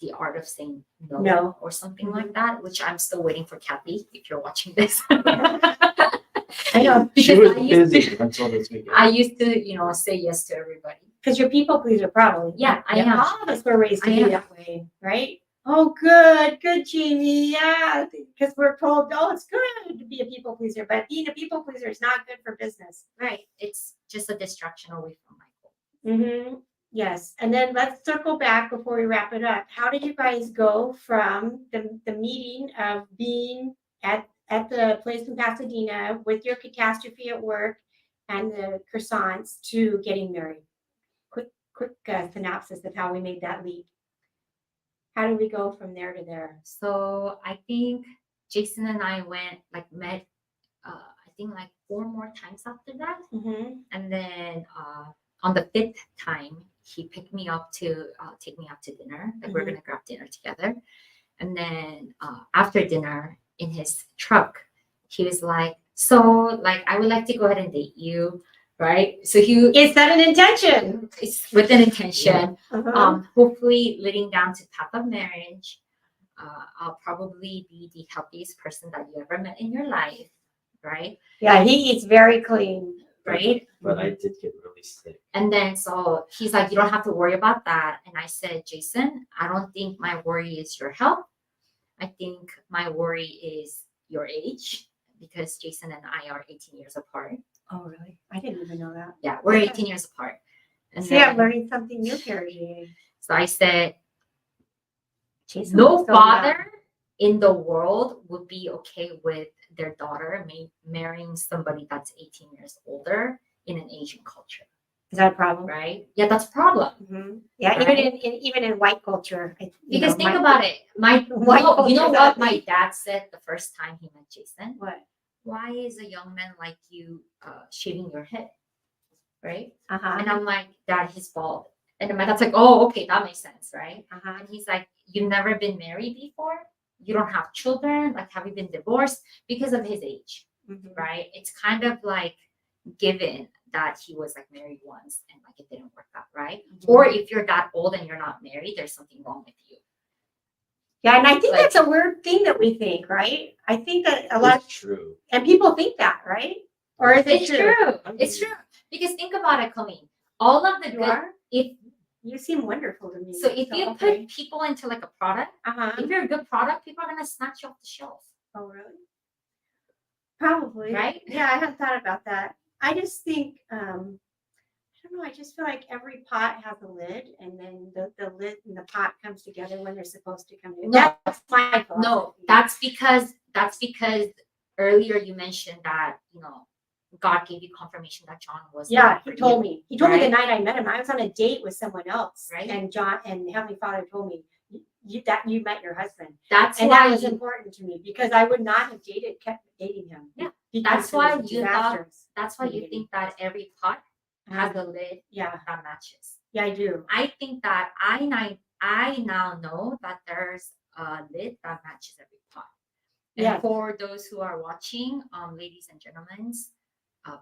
The Art of Saying No, No. or something like that, which I'm still waiting for Kathy, if you're watching this. I know, She Because was busy until this weekend. I used to, say yes to everybody. because you're people pleaser, probably. Yeah, I am. All of us were raised to I be am. that way, right? Oh, good, Jamie. Yeah, because we're told, oh, it's good to be a people pleaser, but being a people pleaser is not good for business. Right. It's just a distraction away from my goal. Mm-hmm. Yes, and then let's circle back before we wrap it up. How did you guys go from the meeting of being at the place in Pasadena with your catastrophe at work and the croissants to getting married? Quick synopsis of how we made that leap. How did we go from there to there? So I think Jason and I met, I think like 4 more times after that. Mm-hmm. And then on the 5th time, he picked me up to take me out to dinner. Like, we're Mhm. going to grab dinner together. And then after dinner in his truck, he was like, so like, I would like to go ahead and date you. Right. So Is that an intention? it's with an intention. Uh-huh. Hopefully leading down to path of marriage. I'll probably be the healthiest person that you ever met in your life, right? Yeah, he eats very clean. Right. But I did get really sick. And then so he's like, you don't have to worry about that. And I said, Jason, I don't think my worry is your health. I think my worry is your age, because Jason and I are 18 years apart. Oh, really? I didn't even know that. Yeah, we're 18 years apart. And See, I'm learning something new here, Jay. so I said, Jason no was so young. father in the world would be okay with their daughter marrying somebody that's 18 years older in an Asian culture, Is that a problem? right? Yeah, that's a problem. Mm-hmm. Yeah, Right. even in white culture. Because think about it. White You know culture, what that my dad said the first time he met Jason? What? Why is a young man like you shaving your head? Right? Uh-huh. And I'm like, Dad, he's bald. And then my dad's like, oh, okay, that makes sense, right? Uh-huh. And he's like, you've never been married before? You don't have children? Like, have you been divorced? Because of his age, Mhm. right? It's kind of like given that he was like married once and like it didn't work out, right? Mhm. Or if you're that old and you're not married, there's something wrong with you. Yeah, and I think Like- that's a weird thing that we think, right? I think that a lot, It's true. and people think that, right? Or is it It's true. I It's believe true. Because think about it, Colleen. All of the You good, are? if You seem wonderful to me. so, if you okay. put people into like a product, Uh-huh. if you're a good product, people are gonna snatch you off the shelf. Oh, really? Probably. Right? Yeah, I hadn't thought about that. I just think, I don't know, I just feel like every pot has a lid, and then the lid and the pot comes together when they're supposed to come together. No. That's my No, philosophy. that's because earlier you mentioned that God gave you confirmation that John was the Yeah, one he for told you. me. He told me the right? night I met him. I was on a date with someone else, Right. and John and Heavenly Father told me that you met your husband, That's and why that was important to me because I would not have kept dating him. Yeah, because that's it why was you thought- disastrous. that's why you think that every pot has a lid Yeah, that matches. yeah, I do. I think that I now know that there's a lid that matches every pot. And Yeah. for those who are watching, ladies and gentlemen,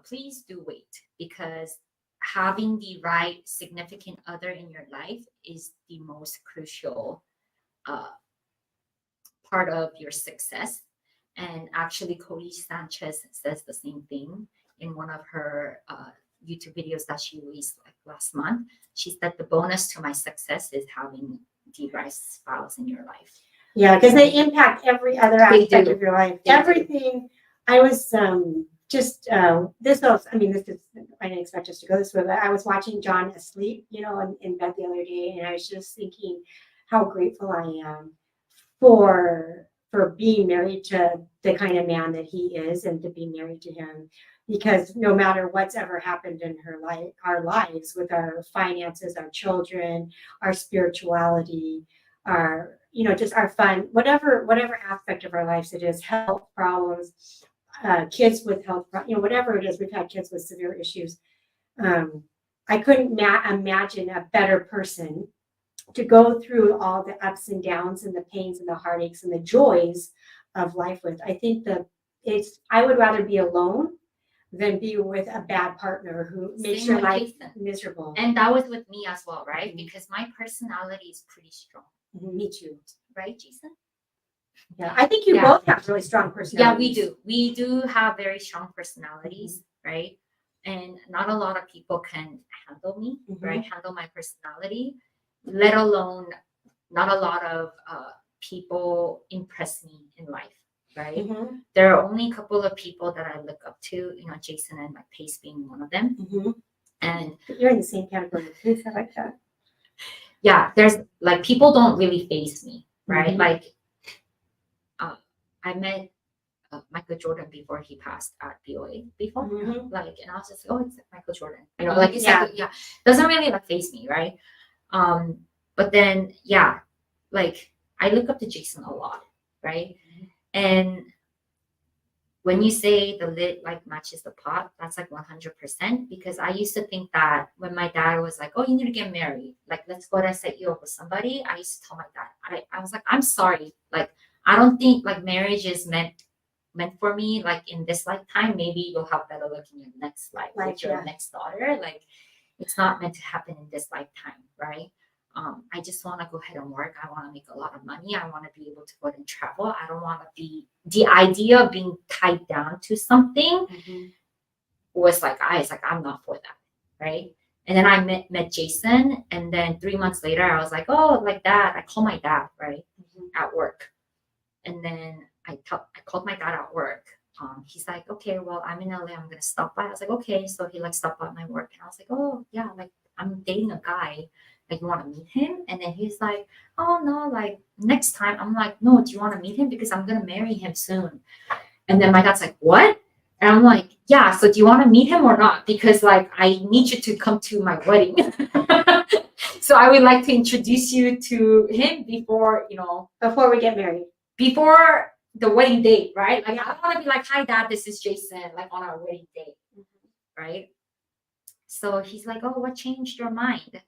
please do wait, because having the right significant other in your life is the most crucial part of your success. And actually, Cody Sanchez says the same thing in one of her YouTube videos that she released like last month. She said the bonus to my success is having DRISE files in your life. Yeah, because they impact every other They aspect do. of your life. They do. Everything. I was this was, I mean, this is, I didn't expect us to go this way, but I was watching John asleep, in bed the other day, and I was just thinking how grateful I am for being married to the kind of man that he is, and to be married to him, because no matter what's ever happened in our lives, with our finances, our children, our spirituality, our just our fun, whatever aspect of our lives it is, health problems, kids with health, whatever it is, we've had kids with severe issues. I couldn't imagine a better person to go through all the ups and downs and the pains and the heartaches and the joys of life with. I think I would rather be alone than be with a bad partner who makes Same your with life Jason. miserable. And that was with me as well, right? Mhm. Because my personality is pretty strong, Me too. right, Jason? Yeah, I think you Yeah. both have really strong Yeah, personalities. we do. We do have very strong personalities, right? And not a lot of people can handle me, right? Handle my personality, let alone not a lot of people impress me in life, right? Mhm, There are only a couple of people that I look up to, Jason and like Pace being one of them. mhm. And You're in the same category with Pace. I like that. yeah, there's like people don't really faze me, right? Mhm. Like I met Michael Jordan before he passed at BOA before, Mhm. like, and I was just like, oh, it's Michael Jordan, like it's Yeah. like, yeah, doesn't really like faze me, right? But then yeah, like I look up to Jason a lot, right? And when you say the lid like matches the pot, that's like 100%, because I used to think that when my dad was like, oh, you need to get married, like let's go and set you up with somebody, I used to tell my dad, I was like, I'm sorry, like I don't think like marriage is meant for me, like in this lifetime. Maybe you'll have better luck in your next life with your yeah. next daughter. Like it's not meant to happen in this lifetime, right? I just want to go ahead and work. I want to make a lot of money. I want to be able to go ahead and travel. I don't want to be, the idea of being tied down to something was like, I'm not for that, right? And then I met Jason, and then 3 months later, I was like, oh, like that. I called my dad, right, at work, and then I called my dad at work. He's like, okay, well, I'm in LA. I'm gonna stop by. I was like, okay. So he like stopped by my work, and I was like, oh yeah, like I'm dating a guy. Like, you want to meet him? And then he's like, oh no, like next time. I'm like, no, do you want to meet him? Because I'm gonna marry him soon. And then my dad's like, what? And I'm like, yeah. So do you want to meet him or not? Because like I need you to come to my wedding. So I would like to introduce you to him before Before we get married. Before the wedding date, right? Like I don't want to be like, hi dad, this is Jason, like on our wedding date, right? So he's like, oh, what changed your mind?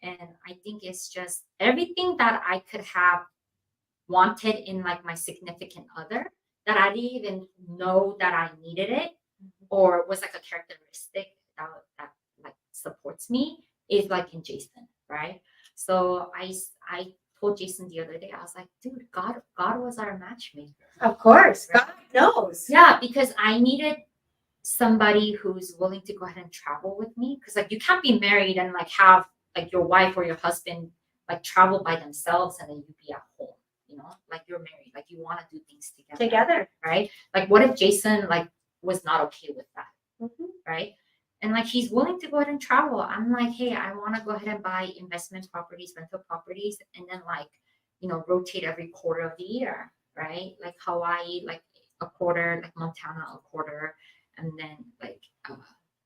And I think it's just everything that I could have wanted in like my significant other, that I didn't even know that I needed it, or was like a characteristic that like supports me, is like in Jason, right? So I told Jason the other day, I was like, dude, God was our matchmaker. Of course, Right? God knows. Yeah, because I needed somebody who's willing to go ahead and travel with me, because like you can't be married and like have like your wife or your husband like travel by themselves and then you be at home, like you're married, like you want to do things together, right? Like what if Jason like was not okay with that, right? And like he's willing to go ahead and travel. I'm like, hey, I want to go ahead and buy investment properties, rental properties, and then like rotate every quarter of the year, right? Like Hawaii like a quarter, like Montana a quarter, and then like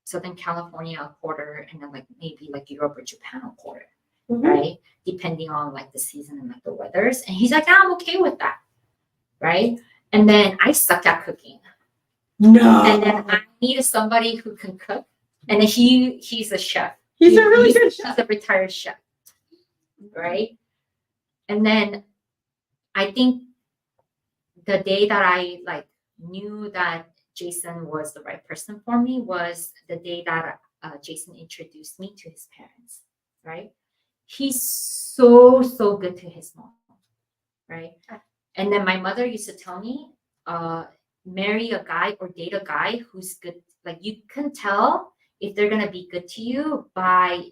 Southern California a quarter, and then like maybe like Europe or Japan a quarter, right? Depending on like the season and like the weathers. And he's like, I'm okay with that, right? And then I suck at cooking. No. And then I needed somebody who can cook. And then he's a chef. He's a really good chef. He's a retired chef, right? And then I think the day that I like knew that Jason was the right person for me was the day that Jason introduced me to his parents, right? He's so good to his mom, right? And then my mother used to tell me, marry a guy or date a guy who's good. Like you can tell if they're gonna be good to you by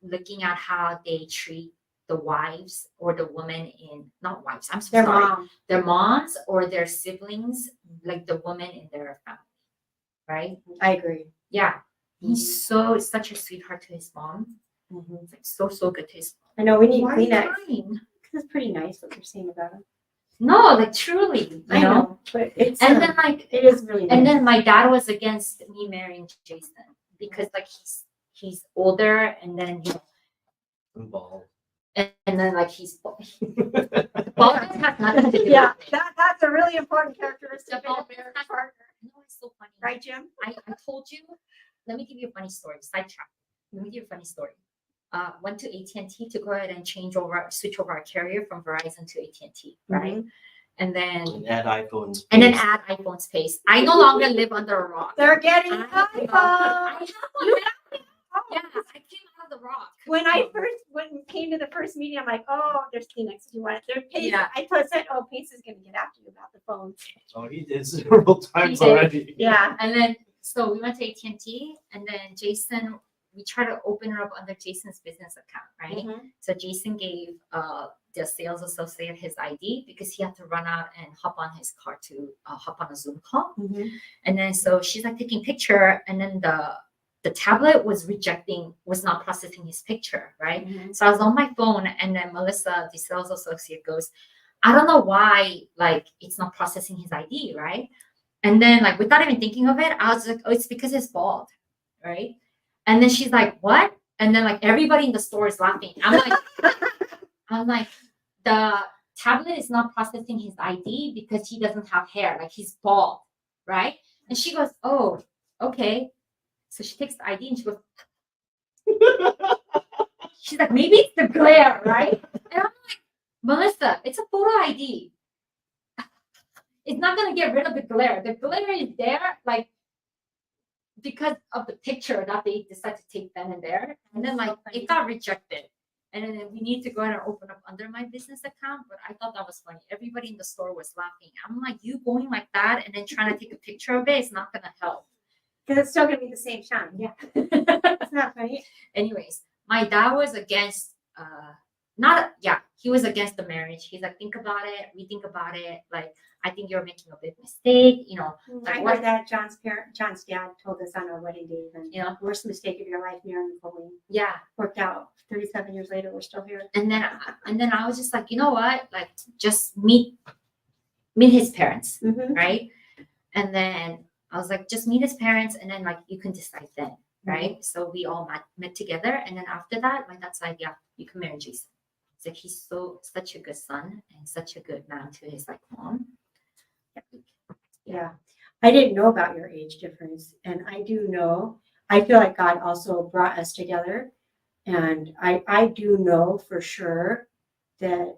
looking at how they treat the wives or the women in not wives, I'm so Their sorry, mom. their moms or their siblings, like the women in their family, right? I agree. Yeah. He's such a sweetheart to his mom. Mhm. It's like so good to his I know we need mom. Why are you Kleenex. crying? It's pretty nice what you're saying about him. No, like truly, you I know, but it's And then like it is really nice. and then my dad was against me marrying Jason because like he's older and then Involved. and then like he's baldness has nothing to do yeah, with it. that's a really important characteristic The in a baldness marriage has- partner, No, it's so funny. right, Jim? I told you. Let me give you a funny story. Sidetrack. Let me give you a funny story. Went to AT&T to go ahead and switch over our carrier from Verizon to AT&T, right? And then And add iPhones. and then add iPhone space. I no longer live under a rock. They're getting I iPhones. have one. Yeah, I came out of the rock. When I first came to the first meeting, I'm like, oh, there's Kleenex. Do you want it? There's Pace. Yeah. I said, oh, Pace is going to get after you about the phone. Oh, he did several times did. already. Yeah. And then so we went to AT&T, and then Jason, we tried to open it up under Jason's business account, right? Mhm. So Jason gave the sales associate his ID because he had to run out and hop on his car to hop on a Zoom call. Mhm. And then so she's like taking picture, and then the tablet was not processing his picture, right? Mhm. So I was on my phone, and then Melissa, the sales associate, goes, I don't know why, like, it's not processing his ID, right? And then, like, without even thinking of it, I was like, oh, it's because it's bald, right? And then she's like, what? And then, like, everybody in the store is laughing. I'm like, the tablet is not processing his ID because he doesn't have hair, like, he's bald, right? And she goes, oh, okay. So she takes the ID and she goes, she's like, maybe it's the glare, right? And I'm like, Melissa, it's a photo ID. It's not gonna get rid of the glare. The glare is there, like, because of the picture that they decided to take then and there. And then like it got rejected. And then we need to go ahead and open up under my business account. But I thought that was funny. Everybody in the store was laughing. I'm like, you going like that and then trying to take a picture of it is not gonna help. Because it's still going to be the same shine. Yeah. It's not funny. Anyways, my dad was against he was against the marriage. He's like, think about it, rethink about it. Like, I think you're making a big mistake, you know. I heard that John's dad told us on our wedding day, and You know? worst mistake of your life, marrying Colleen. Yeah. Worked out. 37 years later, we're still here. And then I was just like, you know what? Like, just meet his parents, Mhm. right? And then I was like, just meet his parents, and then like you can decide then, right? So we all met together, and then after that, my dad's like, yeah, you can marry Jason. It's like he's such a good son and such a good man to his like mom. Yeah. I didn't know about your age difference. And I do know, I feel like God also brought us together. And I do know for sure that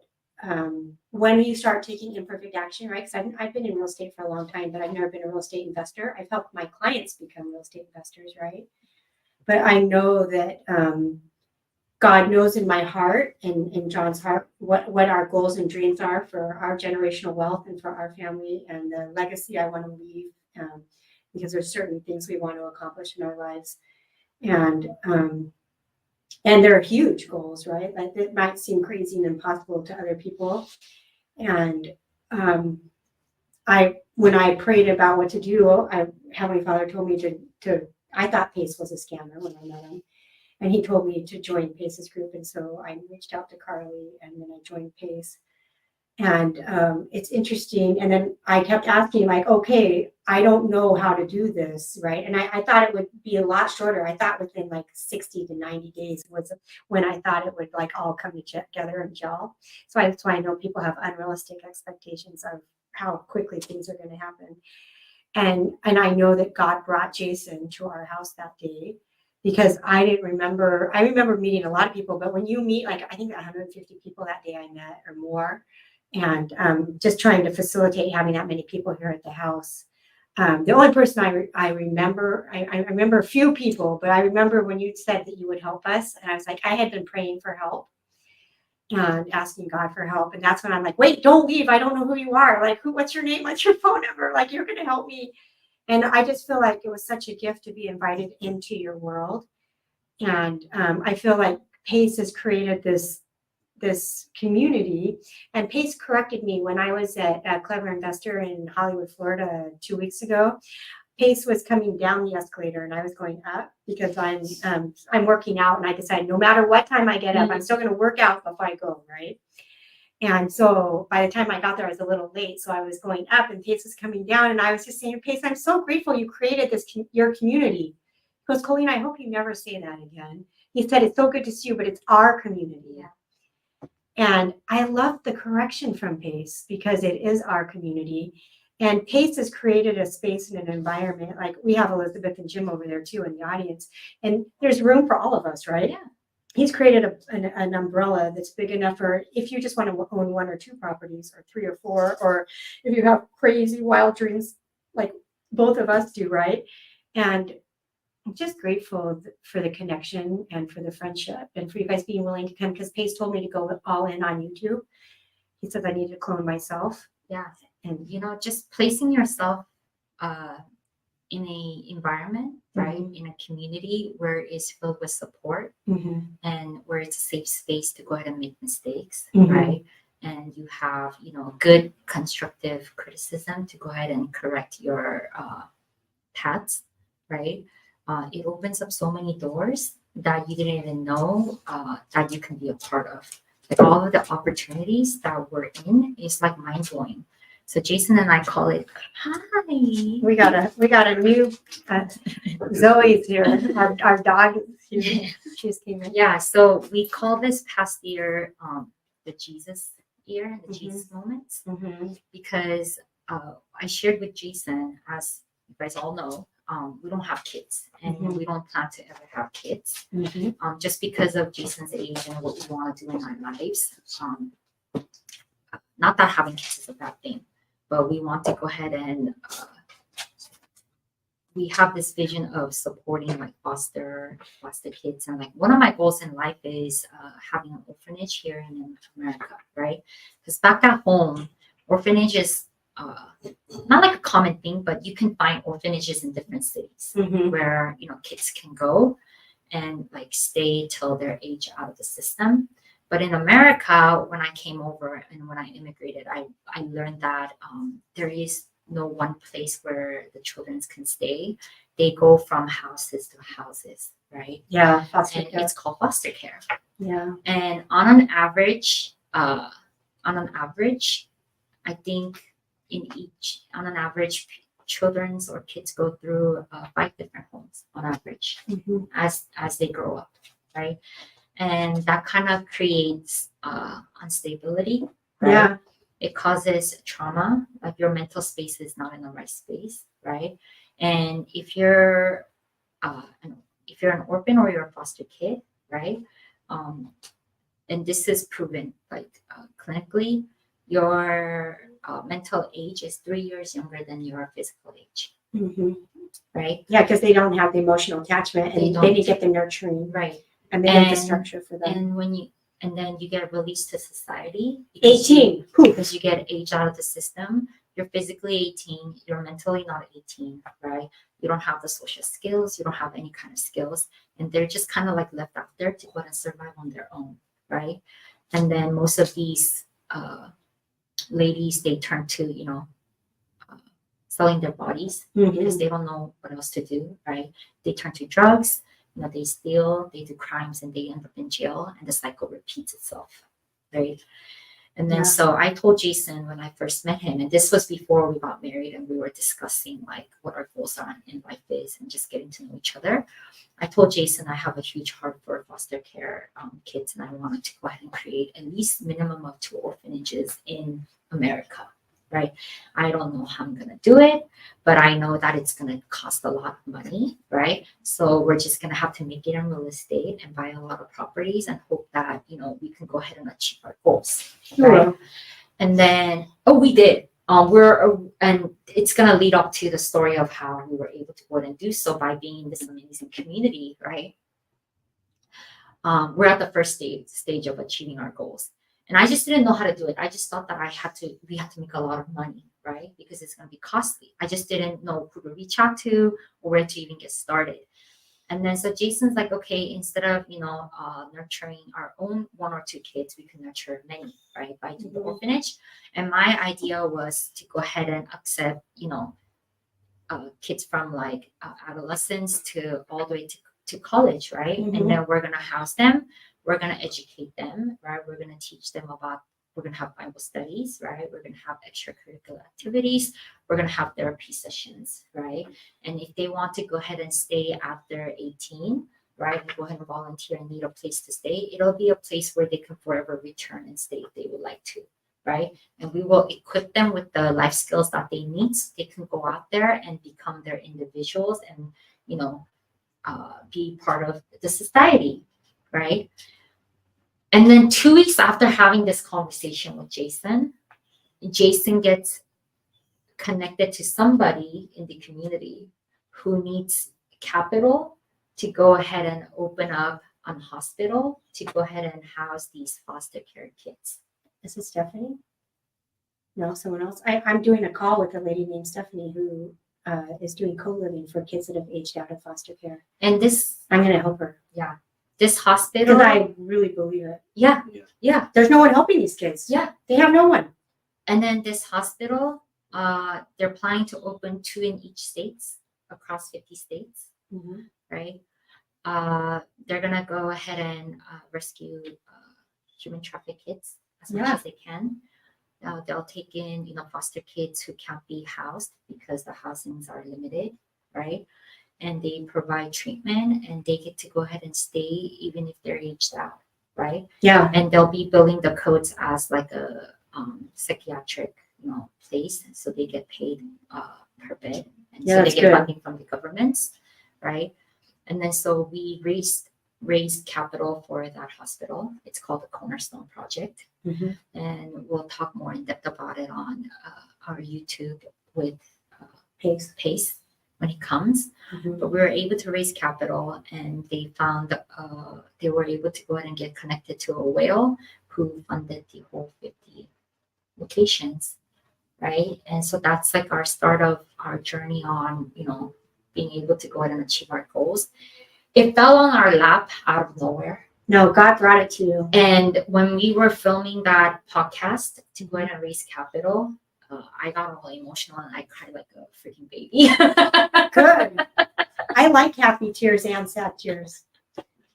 when you start taking imperfect action, right? Because I've been in real estate for a long time, but I've never been a real estate investor. I've helped my clients become real estate investors, right? But I know that God knows in my heart and in John's heart what our goals and dreams are for our generational wealth and for our family and the legacy I want to leave, because there's certain things we want to accomplish in our lives, and they're huge goals, right? Like it might seem crazy and impossible to other people, and when I prayed about what to do, Heavenly Father told me to. I thought Pace was a scammer when I met him. And he told me to join Pace's group. And so I reached out to Carly and then I joined Pace. And it's interesting. And then I kept asking, like, okay, I don't know how to do this, right? And I thought it would be a lot shorter. I thought within like 60 to 90 days was when I thought it would like all come together and gel. So that's why I know people have unrealistic expectations of how quickly things are going to happen. And I know that God brought Jason to our house that day. Because I remember meeting a lot of people, but when you meet, like, I think 150 people that day I met or more, and just trying to facilitate having that many people here at the house. The only person I remember a few people, but I remember when you said that you would help us, and I was like, I had been praying for help and asking God for help. And that's when I'm like, wait, don't leave. I don't know who you are. Like, what's your name? What's your phone number? Like, you're going to help me. And I just feel like it was such a gift to be invited into your world. And I feel like Pace has created this community. And Pace corrected me when I was at Clever Investor in Hollywood, Florida 2 weeks ago. Pace was coming down the escalator and I was going up because I'm working out, and I decided no matter what time I get up, I'm still going to work out before I go, right? And so by the time I got there, I was a little late. So I was going up and Pace was coming down, and I was just saying, Pace, I'm so grateful you created your community. He goes, Colleen, I hope you never say that again. He said, it's so good to see you, but it's our community. Yeah. And I love the correction from Pace because it is our community. And Pace has created a space and an environment. Like we have Elizabeth and Jim over there too in the audience. And there's room for all of us, right? Yeah. He's created an umbrella that's big enough for if you just want to own 1 or 2 properties or 3 or 4, or if you have crazy wild dreams like both of us do, right? And I'm just grateful for the connection and for the friendship and for you guys being willing to come, because Pace told me to go all in on YouTube. He said I need to clone myself. Yeah. And Just placing yourself in a environment, right, in a community where it's filled with support and where it's a safe space to go ahead and make mistakes, right? And you have, good constructive criticism to go ahead and correct your paths, right? It opens up so many doors that you didn't even know that you can be a part of. Like all of the opportunities that we're in is like mind blowing. So Jason and I call it, hi. we got a new Zoe's here. Our dog is here. She just came in. Yeah, so we call this past year the Jesus year, the Jesus moments, because I shared with Jason, as you guys all know, we don't have kids and we don't plan to ever have kids, just because of Jason's age and what we want to do in our lives. Not that having kids is a bad thing, but we want to go ahead and we have this vision of supporting like foster kids. And like one of my goals in life is having an orphanage here in America, right? Because back at home, orphanage is not like a common thing, but you can find orphanages in different cities where, kids can go and like stay till they're age out of the system. But in America, when I came over and when I immigrated, I learned that there is no one place where the children can stay. They go from houses to houses, right? Yeah, foster And care. it's called foster care. Yeah. And on an average, I think on an average, children's or kids go through 5 different homes on average as they grow up, right? And that kind of creates instability, right? Yeah. It causes trauma, like your mental space is not in the right space, right? And if you're an orphan or you're a foster kid, right? And this is proven, like clinically, your mental age is 3 years younger than your physical age, right? Yeah, because they don't have the emotional attachment and they didn't get the nurturing, right? And they have the structure for them. And then you get released to society. 18. Because you get aged out of the system. You're physically 18. You're mentally not 18, right? You don't have the social skills. You don't have any kind of skills. And they're just kind of like left out there to go and survive on their own, right? And then most of these ladies, they turn to, selling their bodies because they don't know what else to do, right? They turn to drugs. They steal, they do crimes, and they end up in jail, and the cycle repeats itself, right? And then so I told Jason when I first met him, and this was before we got married, and we were discussing like what our goals are in life is, and just getting to know each other. I told Jason I have a huge heart for foster care kids, and I wanted to go ahead and create at least minimum of 2 orphanages in America. Right. I don't know how I'm going to do it, but I know that it's going to cost a lot of money. Right. So we're just going to have to make it in real estate and buy a lot of properties and hope that, we can go ahead and achieve our goals. Right. And then, we did. And it's going to lead up to the story of how we were able to go ahead and do so by being in this amazing community. Right. We're at the first stage of achieving our goals. And I just didn't know how to do it. I just thought that we had to make a lot of money, right? Because it's going to be costly. I just didn't know who to reach out to or where to even get started. And then so Jason's like, okay, instead of, nurturing our own 1 or 2 kids, we can nurture many, right? By doing the orphanage. And my idea was to go ahead and accept, kids from like adolescence to all the way to college, right? Mhm. And then we're going to house them. We're going to educate them, right? We're going to teach them about, we're going to have Bible studies, right? We're going to have extracurricular activities. We're going to have therapy sessions, right? And if they want to go ahead and stay after 18, right, and go ahead and volunteer and need a place to stay, it'll be a place where they can forever return and stay if they would like to, right? And we will equip them with the life skills that they need so they can go out there and become their individuals and, be part of the society, right? And then 2 weeks after having this conversation with Jason gets connected to somebody in the community who needs capital to go ahead and open up a hospital to go ahead and house these foster care kids. Is it Stephanie? No, someone else. I'm doing a call with a lady named Stephanie who is doing co-living for kids that have aged out of foster care. And this, I'm going to help her this hospital, because I really believe it. yeah. There's no one helping these kids. Yeah. They have no one. And then this hospital, they're planning to open 2 in each states across 50 states, right? They're gonna go ahead and rescue human trafficked kids as much as they can. They'll take in, foster kids who can't be housed because the housings are limited, right? And they provide treatment and they get to go ahead and stay even if they're aged out, right? Yeah. And they'll be billing the codes as like a psychiatric, place, and so they get paid per bed, and so they that's get good. funding from the governments, right? And then so we raised capital for that hospital. It's called the Cornerstone Project, and we'll talk more in depth about it on our YouTube with Pace when he comes. But we were able to raise capital, and they found they were able to go ahead and get connected to a whale who funded the whole 50 locations, right? And so that's like our start of our journey on, being able to go ahead and achieve our goals. It fell on our lap out of nowhere. No, God brought it to you. And when we were filming that podcast to go ahead and raise capital, I got all emotional and I cried like a freaking baby. Good. I like happy tears and sad tears.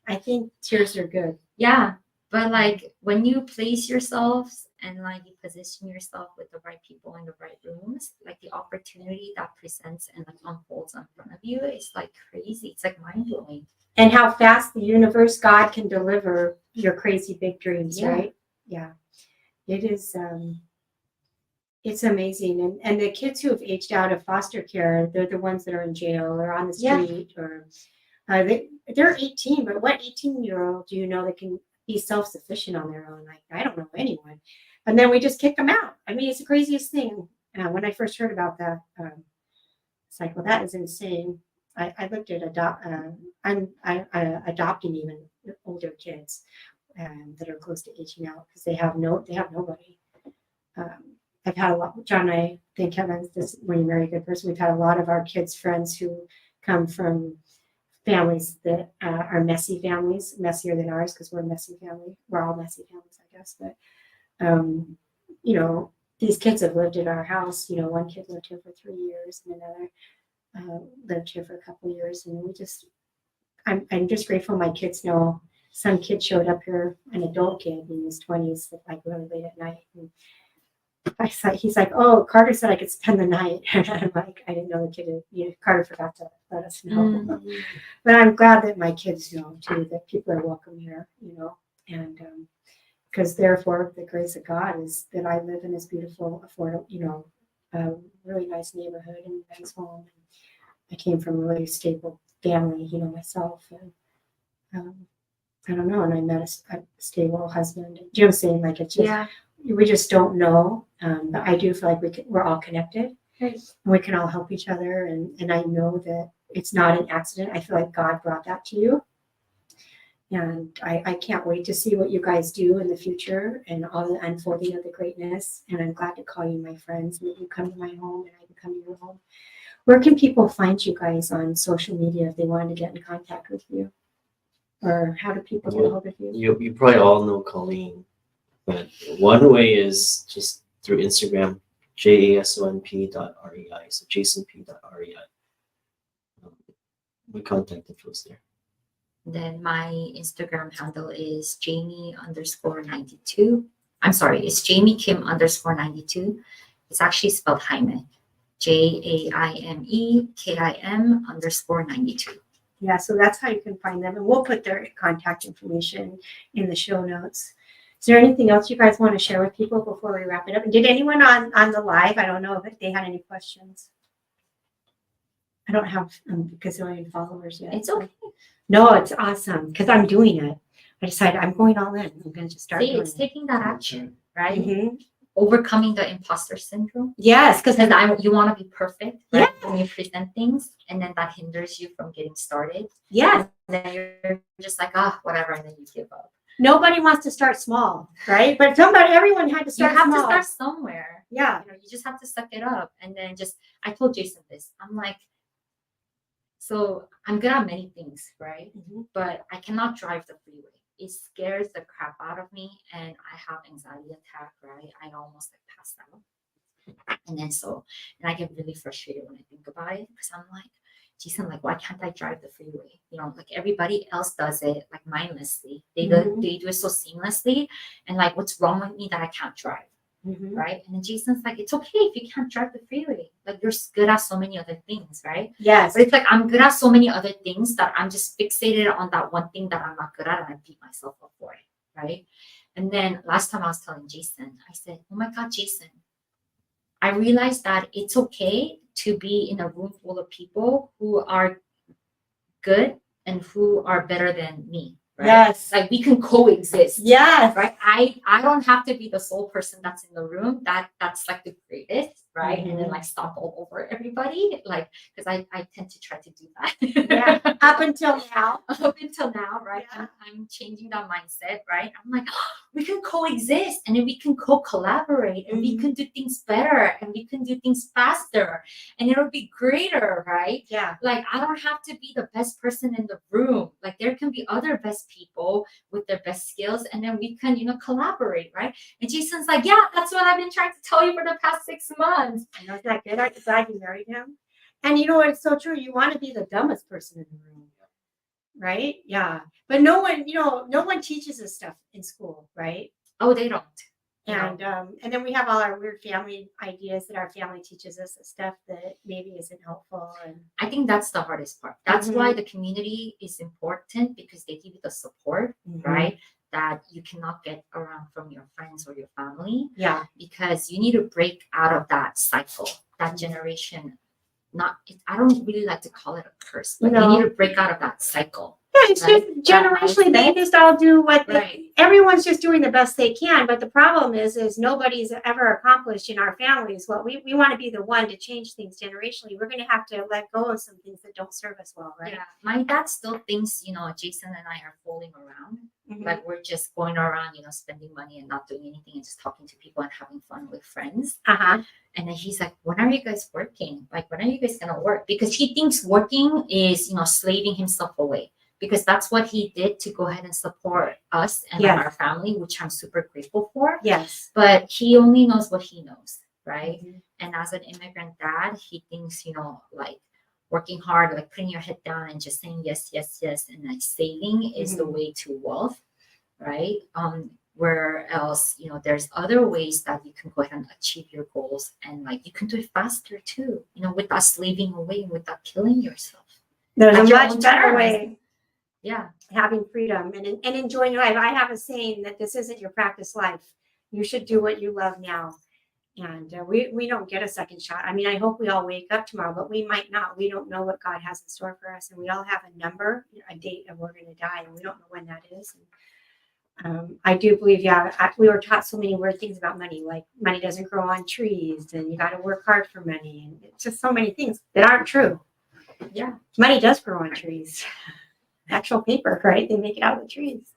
I think tears are good. Yeah. But like when you place yourselves and like you position yourself with the right people in the right rooms, like the opportunity that presents and like unfolds in front of you is like crazy. It's like mind blowing. And how fast the universe, God can deliver your crazy big dreams, right? Yeah. It is, it's amazing. And the kids who have aged out of foster care, they're the ones that are in jail or on the street or they're 18, but what 18-year-old do you know that can be self-sufficient on their own? Like, I don't know anyone. And then we just kick them out. I mean, it's the craziest thing. When I first heard about that, it's like, well, that is insane. I looked at adopting even older kids that are close to aging out because they have nobody. I've had a lot. John and I think Kevin, this when you marry a good person, we've had a lot of our kids' friends who come from families that are messy families, messier than ours because we're a messy family. We're all messy families, I guess. But these kids have lived at our house. One kid lived here for 3 years, and another lived here for a couple of years, and I'm just grateful my kids know. Some kid showed up here, an adult kid in his 20s, like really late at night. And he's like, "Oh, Carter said I could spend the night." And I'm like, I didn't know the kid. Carter forgot to let us know. But I'm glad that my kids know too that people are welcome here. And because therefore the grace of God is that I live in this beautiful, affordable, really nice neighborhood in Ben's home. I came from a really stable family, myself, and I don't know. And I met a stable husband. Do you know what I'm saying? Like it's just, we just don't know. But I do feel like we're all connected. Right. And we can all help each other. And I know that it's not an accident. I feel like God brought that to you. And I can't wait to see what you guys do in the future and all the unfolding of the greatness. And I'm glad to call you my friends and that you come to my home and I can come to your home. Where can people find you guys on social media if they want to get in contact with you? Or how do people get a hold of you? You probably all know Colleen, but one way is just through Instagram, jasonp.rei, so jasonp.rei. We contact infos there. Then my Instagram handle is Jamie_92. I'm sorry, it's Jamie Kim _92. It's actually spelled Jaime. JAIME KIM _92. Yeah, so that's how you can find them. And we'll put their contact information in the show notes. Is there anything else you guys want to share with people before we wrap it up? And did anyone on the live, I don't know if they had any questions. I don't have a gazillion followers yet. It's okay. No, it's awesome because I'm doing it. I decided I'm going all in. I'm going to just start See, doing it's it. taking that action, right? Mhm. Overcoming the imposter syndrome. Yes, because You want to be perfect, right? Yeah. When you present things, and then that hinders you from getting started. yes, And then you're just like, whatever, and then you give up. nobody wants to start small, right? But everyone had to You start have small. to start somewhere. Yeah. You just have to suck it up. And then I told Jason this. I'm like, so I'm good at many things, right? Mhm. But I cannot drive the freeway. It scares the crap out of me, and I have anxiety attack, right? I almost pass out. And then and I get really frustrated when I think about it because I'm like, Jason, like, why can't I drive the freeway? Like everybody else does it like mindlessly. They do it so seamlessly. And like, what's wrong with me that I can't drive? Mhm. Right? And then Jason's like, it's okay if you can't drive the freeway. Like, you're good at so many other things, right? Yes. But it's like I'm good at so many other things that I'm just fixated on that one thing that I'm not good at, and I beat myself up for it, right? And then last time I was telling Jason, I said, oh my God, Jason, I realized that it's okay to be in a room full of people who are good and who are better than me. Right? Yes. Like, we can coexist. Yes. Right. I don't have to be the sole person that's in the room that's like the greatest, right? And then like stomp all over everybody, like, because I tend to try to do that. Yeah. Up until now. Right? Yeah. I'm changing that mindset, right? I'm like, we can coexist, and then we can co-collaborate, and we can do things better, and we can do things faster, and it'll be greater, right? Yeah. Like, I don't have to be the best person in the room. Like, there can be other best people with their best skills, and then we can, collaborate, right? And Jason's like, yeah, that's what I've been trying to tell you for the past 6 months. I know, isn't that good? I'm glad you married him. And it's so true. You want to be the dumbest person in the room, right? Yeah. But no one teaches this stuff in school, right? Oh, they don't. And then we have all our weird family ideas that our family teaches us, stuff that maybe isn't helpful. And I think that's the hardest part. That's why the community is important, because they give you the support, right? That you cannot get around from your friends or your family. Yeah. Because you need to break out of that cycle, that generation. I don't really like to call it a curse, but you need to break out of that cycle. Yeah, it's just generationally, they just all do what everyone's just doing the best they can. But the problem is nobody's ever accomplished in our families what we want to be the one to change things generationally. We're going to have to let go of some things that don't serve us well, right? Yeah, my dad still thinks, Jason and I are fooling around. Like, we're just going around, spending money and not doing anything and just talking to people and having fun with friends. And then he's like, when are you guys working? Like, when are you guys going to work? Because he thinks working is, slaving himself away. Because that's what he did to go ahead and support us and our family, which I'm super grateful for. Yes. But he only knows what he knows, right? And as an immigrant dad, he thinks, like, working hard, like putting your head down and just saying yes, yes, yes, and like saving is the way to wealth, right? Where else, there's other ways that you can go ahead and achieve your goals, and like you can do it faster too, without slaving away, without killing yourself. There's At a your much own better terms. way. Yeah. Having freedom and enjoying your life. I have a saying that this isn't your practice life. You should do what you love now. And we don't get a second shot. I mean, I hope we all wake up tomorrow, but we might not. We don't know what God has in store for us. And we all have a number, a date of we're going to die. And we don't know when that is. And, I do believe, we were taught so many weird things about money, like money doesn't grow on trees and you got to work hard for money. And it's just so many things that aren't true. Yeah. Money does grow on trees. actual paper, right? They make it out of the trees.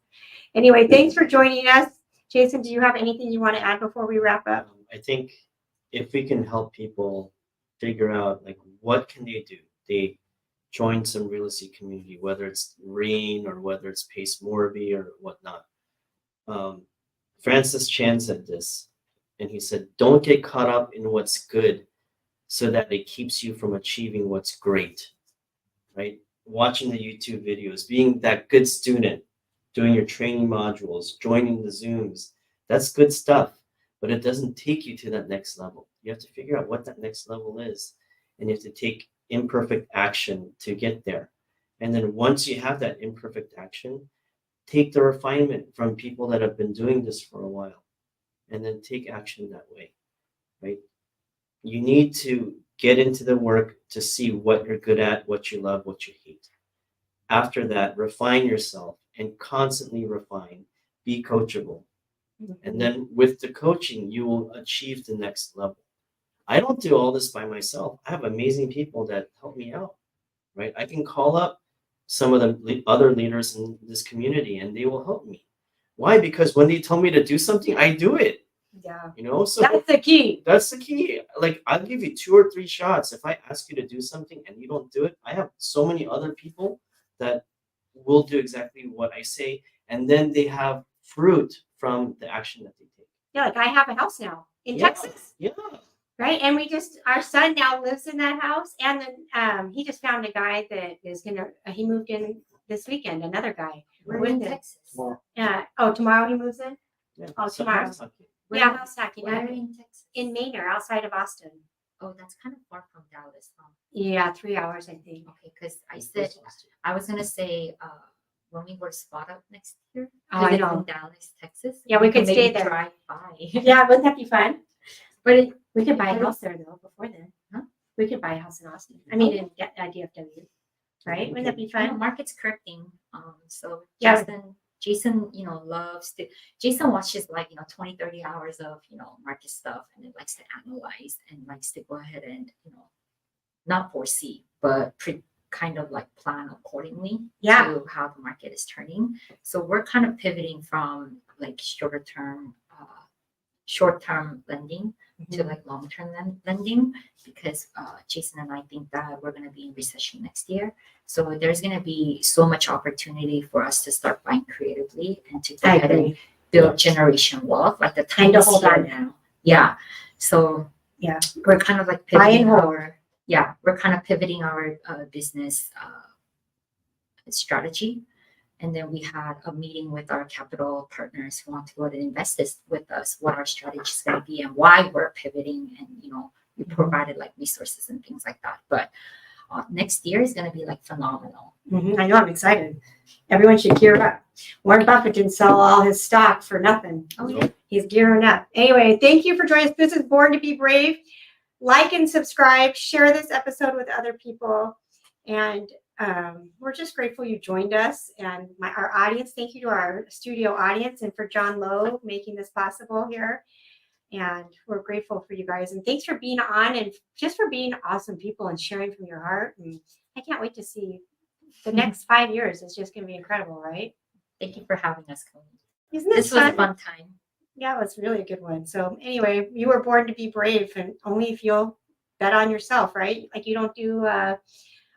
Anyway, thanks for joining us. Jason, do you have anything you want to add before we wrap up? I think if we can help people figure out like what can they do, they join some real estate community, whether it's Rain or whether it's Pace Morby or whatnot. Francis Chan said this, and he said, "Don't get caught up in what's good, so that it keeps you from achieving what's great." Right? Watching the YouTube videos, being that good student, doing your training modules, joining the Zooms, that's good stuff, but it doesn't take you to that next level. You have to figure out what that next level is, and you have to take imperfect action to get there. And then once you have that imperfect action, take the refinement from people that have been doing this for a while, and then take action that way, right? You need to get into the work to see what you're good at, what you love, what you hate. After that, refine yourself and constantly refine. Be coachable. And then with the coaching, you will achieve the next level. I don't do all this by myself. I have amazing people that help me out, right? I can call up some of the other leaders in this community and they will help me. Why? Because when they tell me to do something, I do it. Yeah. You know, so That's the key. that's the key. Like, I'll give you 2 or 3 shots. If I ask you to do something and you don't do it, I have so many other people that will do exactly what I say. And then they have fruit from the action that they take. Yeah, like I have a house now in Yeah. Texas, Yeah. right? And our son now lives in that house. And then he just found a guy that is he moved in this weekend, another guy. We're in with him. Texas. Tomorrow. Tomorrow he moves in? Yeah. Oh, So tomorrow. that's okay. Yeah, house hacking. Where in Texas? In Maine or outside of Austin. Oh, that's kind of far from Dallas, huh? Yeah, 3 hours, I think. Okay, because I was gonna say, when we were spot up next year, Oh, 'cause I it's know. in Dallas, Texas. Yeah, we could maybe stay there. Drive by. Yeah, wouldn't that be fun? But We could buy a house there though before then. Huh? We could buy a house in Austin. I mean, in DFW, right? Wouldn't that be fun? market's correcting. So Yeah. Jason, Jason watches 20, 30 hours of, market stuff and it likes to analyze and likes to go ahead and, not foresee, but kind of like plan accordingly Yeah. to how the market is turning. So we're kind of pivoting from like short-term lending to like long-term lending because Jason and I think that we're going to be in recession next year. So there's going to be so much opportunity for us to start buying creatively and to go I ahead and agree. build generation wealth. Like the time And to is hold here on. now. Yeah. So Yeah. we're kind of like Buy and pivoting hold. we're kind of pivoting our business strategy. And then we had a meeting with our capital partners who want to go ahead and invest this with us, what our strategy is going to be and why we're pivoting. And, we provided like resources and things like that. But next year is going to be like phenomenal. I know, I'm excited. Everyone should gear up. Warren Buffett didn't sell all his stock for nothing. Oh, yeah. He's gearing up. Anyway, thank you for joining us. This is Born to Be Brave. Like and subscribe. Share this episode with other people. And we're just grateful you joined us. And our audience, thank you to our studio audience and for John Lowe making this possible here. And we're grateful for you guys. And thanks for being on and just for being awesome people and sharing from your heart. And I can't wait to see the next 5 years. It's just going to be incredible, right? Thank you for having us, Colleen. Isn't this This was a fun? fun time. Yeah, it was really a good one. So anyway, you were born to be brave, and only if you'll bet on yourself, right? Like you don't do, I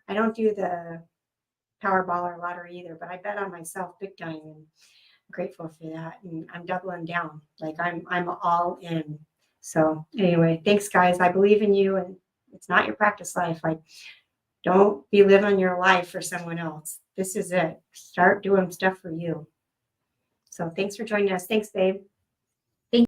don't do the Powerball or lottery either, but I bet on myself big time, and I'm grateful for that. And I'm doubling down, like I'm all in. So anyway, thanks guys. I believe in you, and it's not your practice life. Like don't be living your life for someone else. This is it. Start doing stuff for you. So thanks for joining us. Thanks, babe.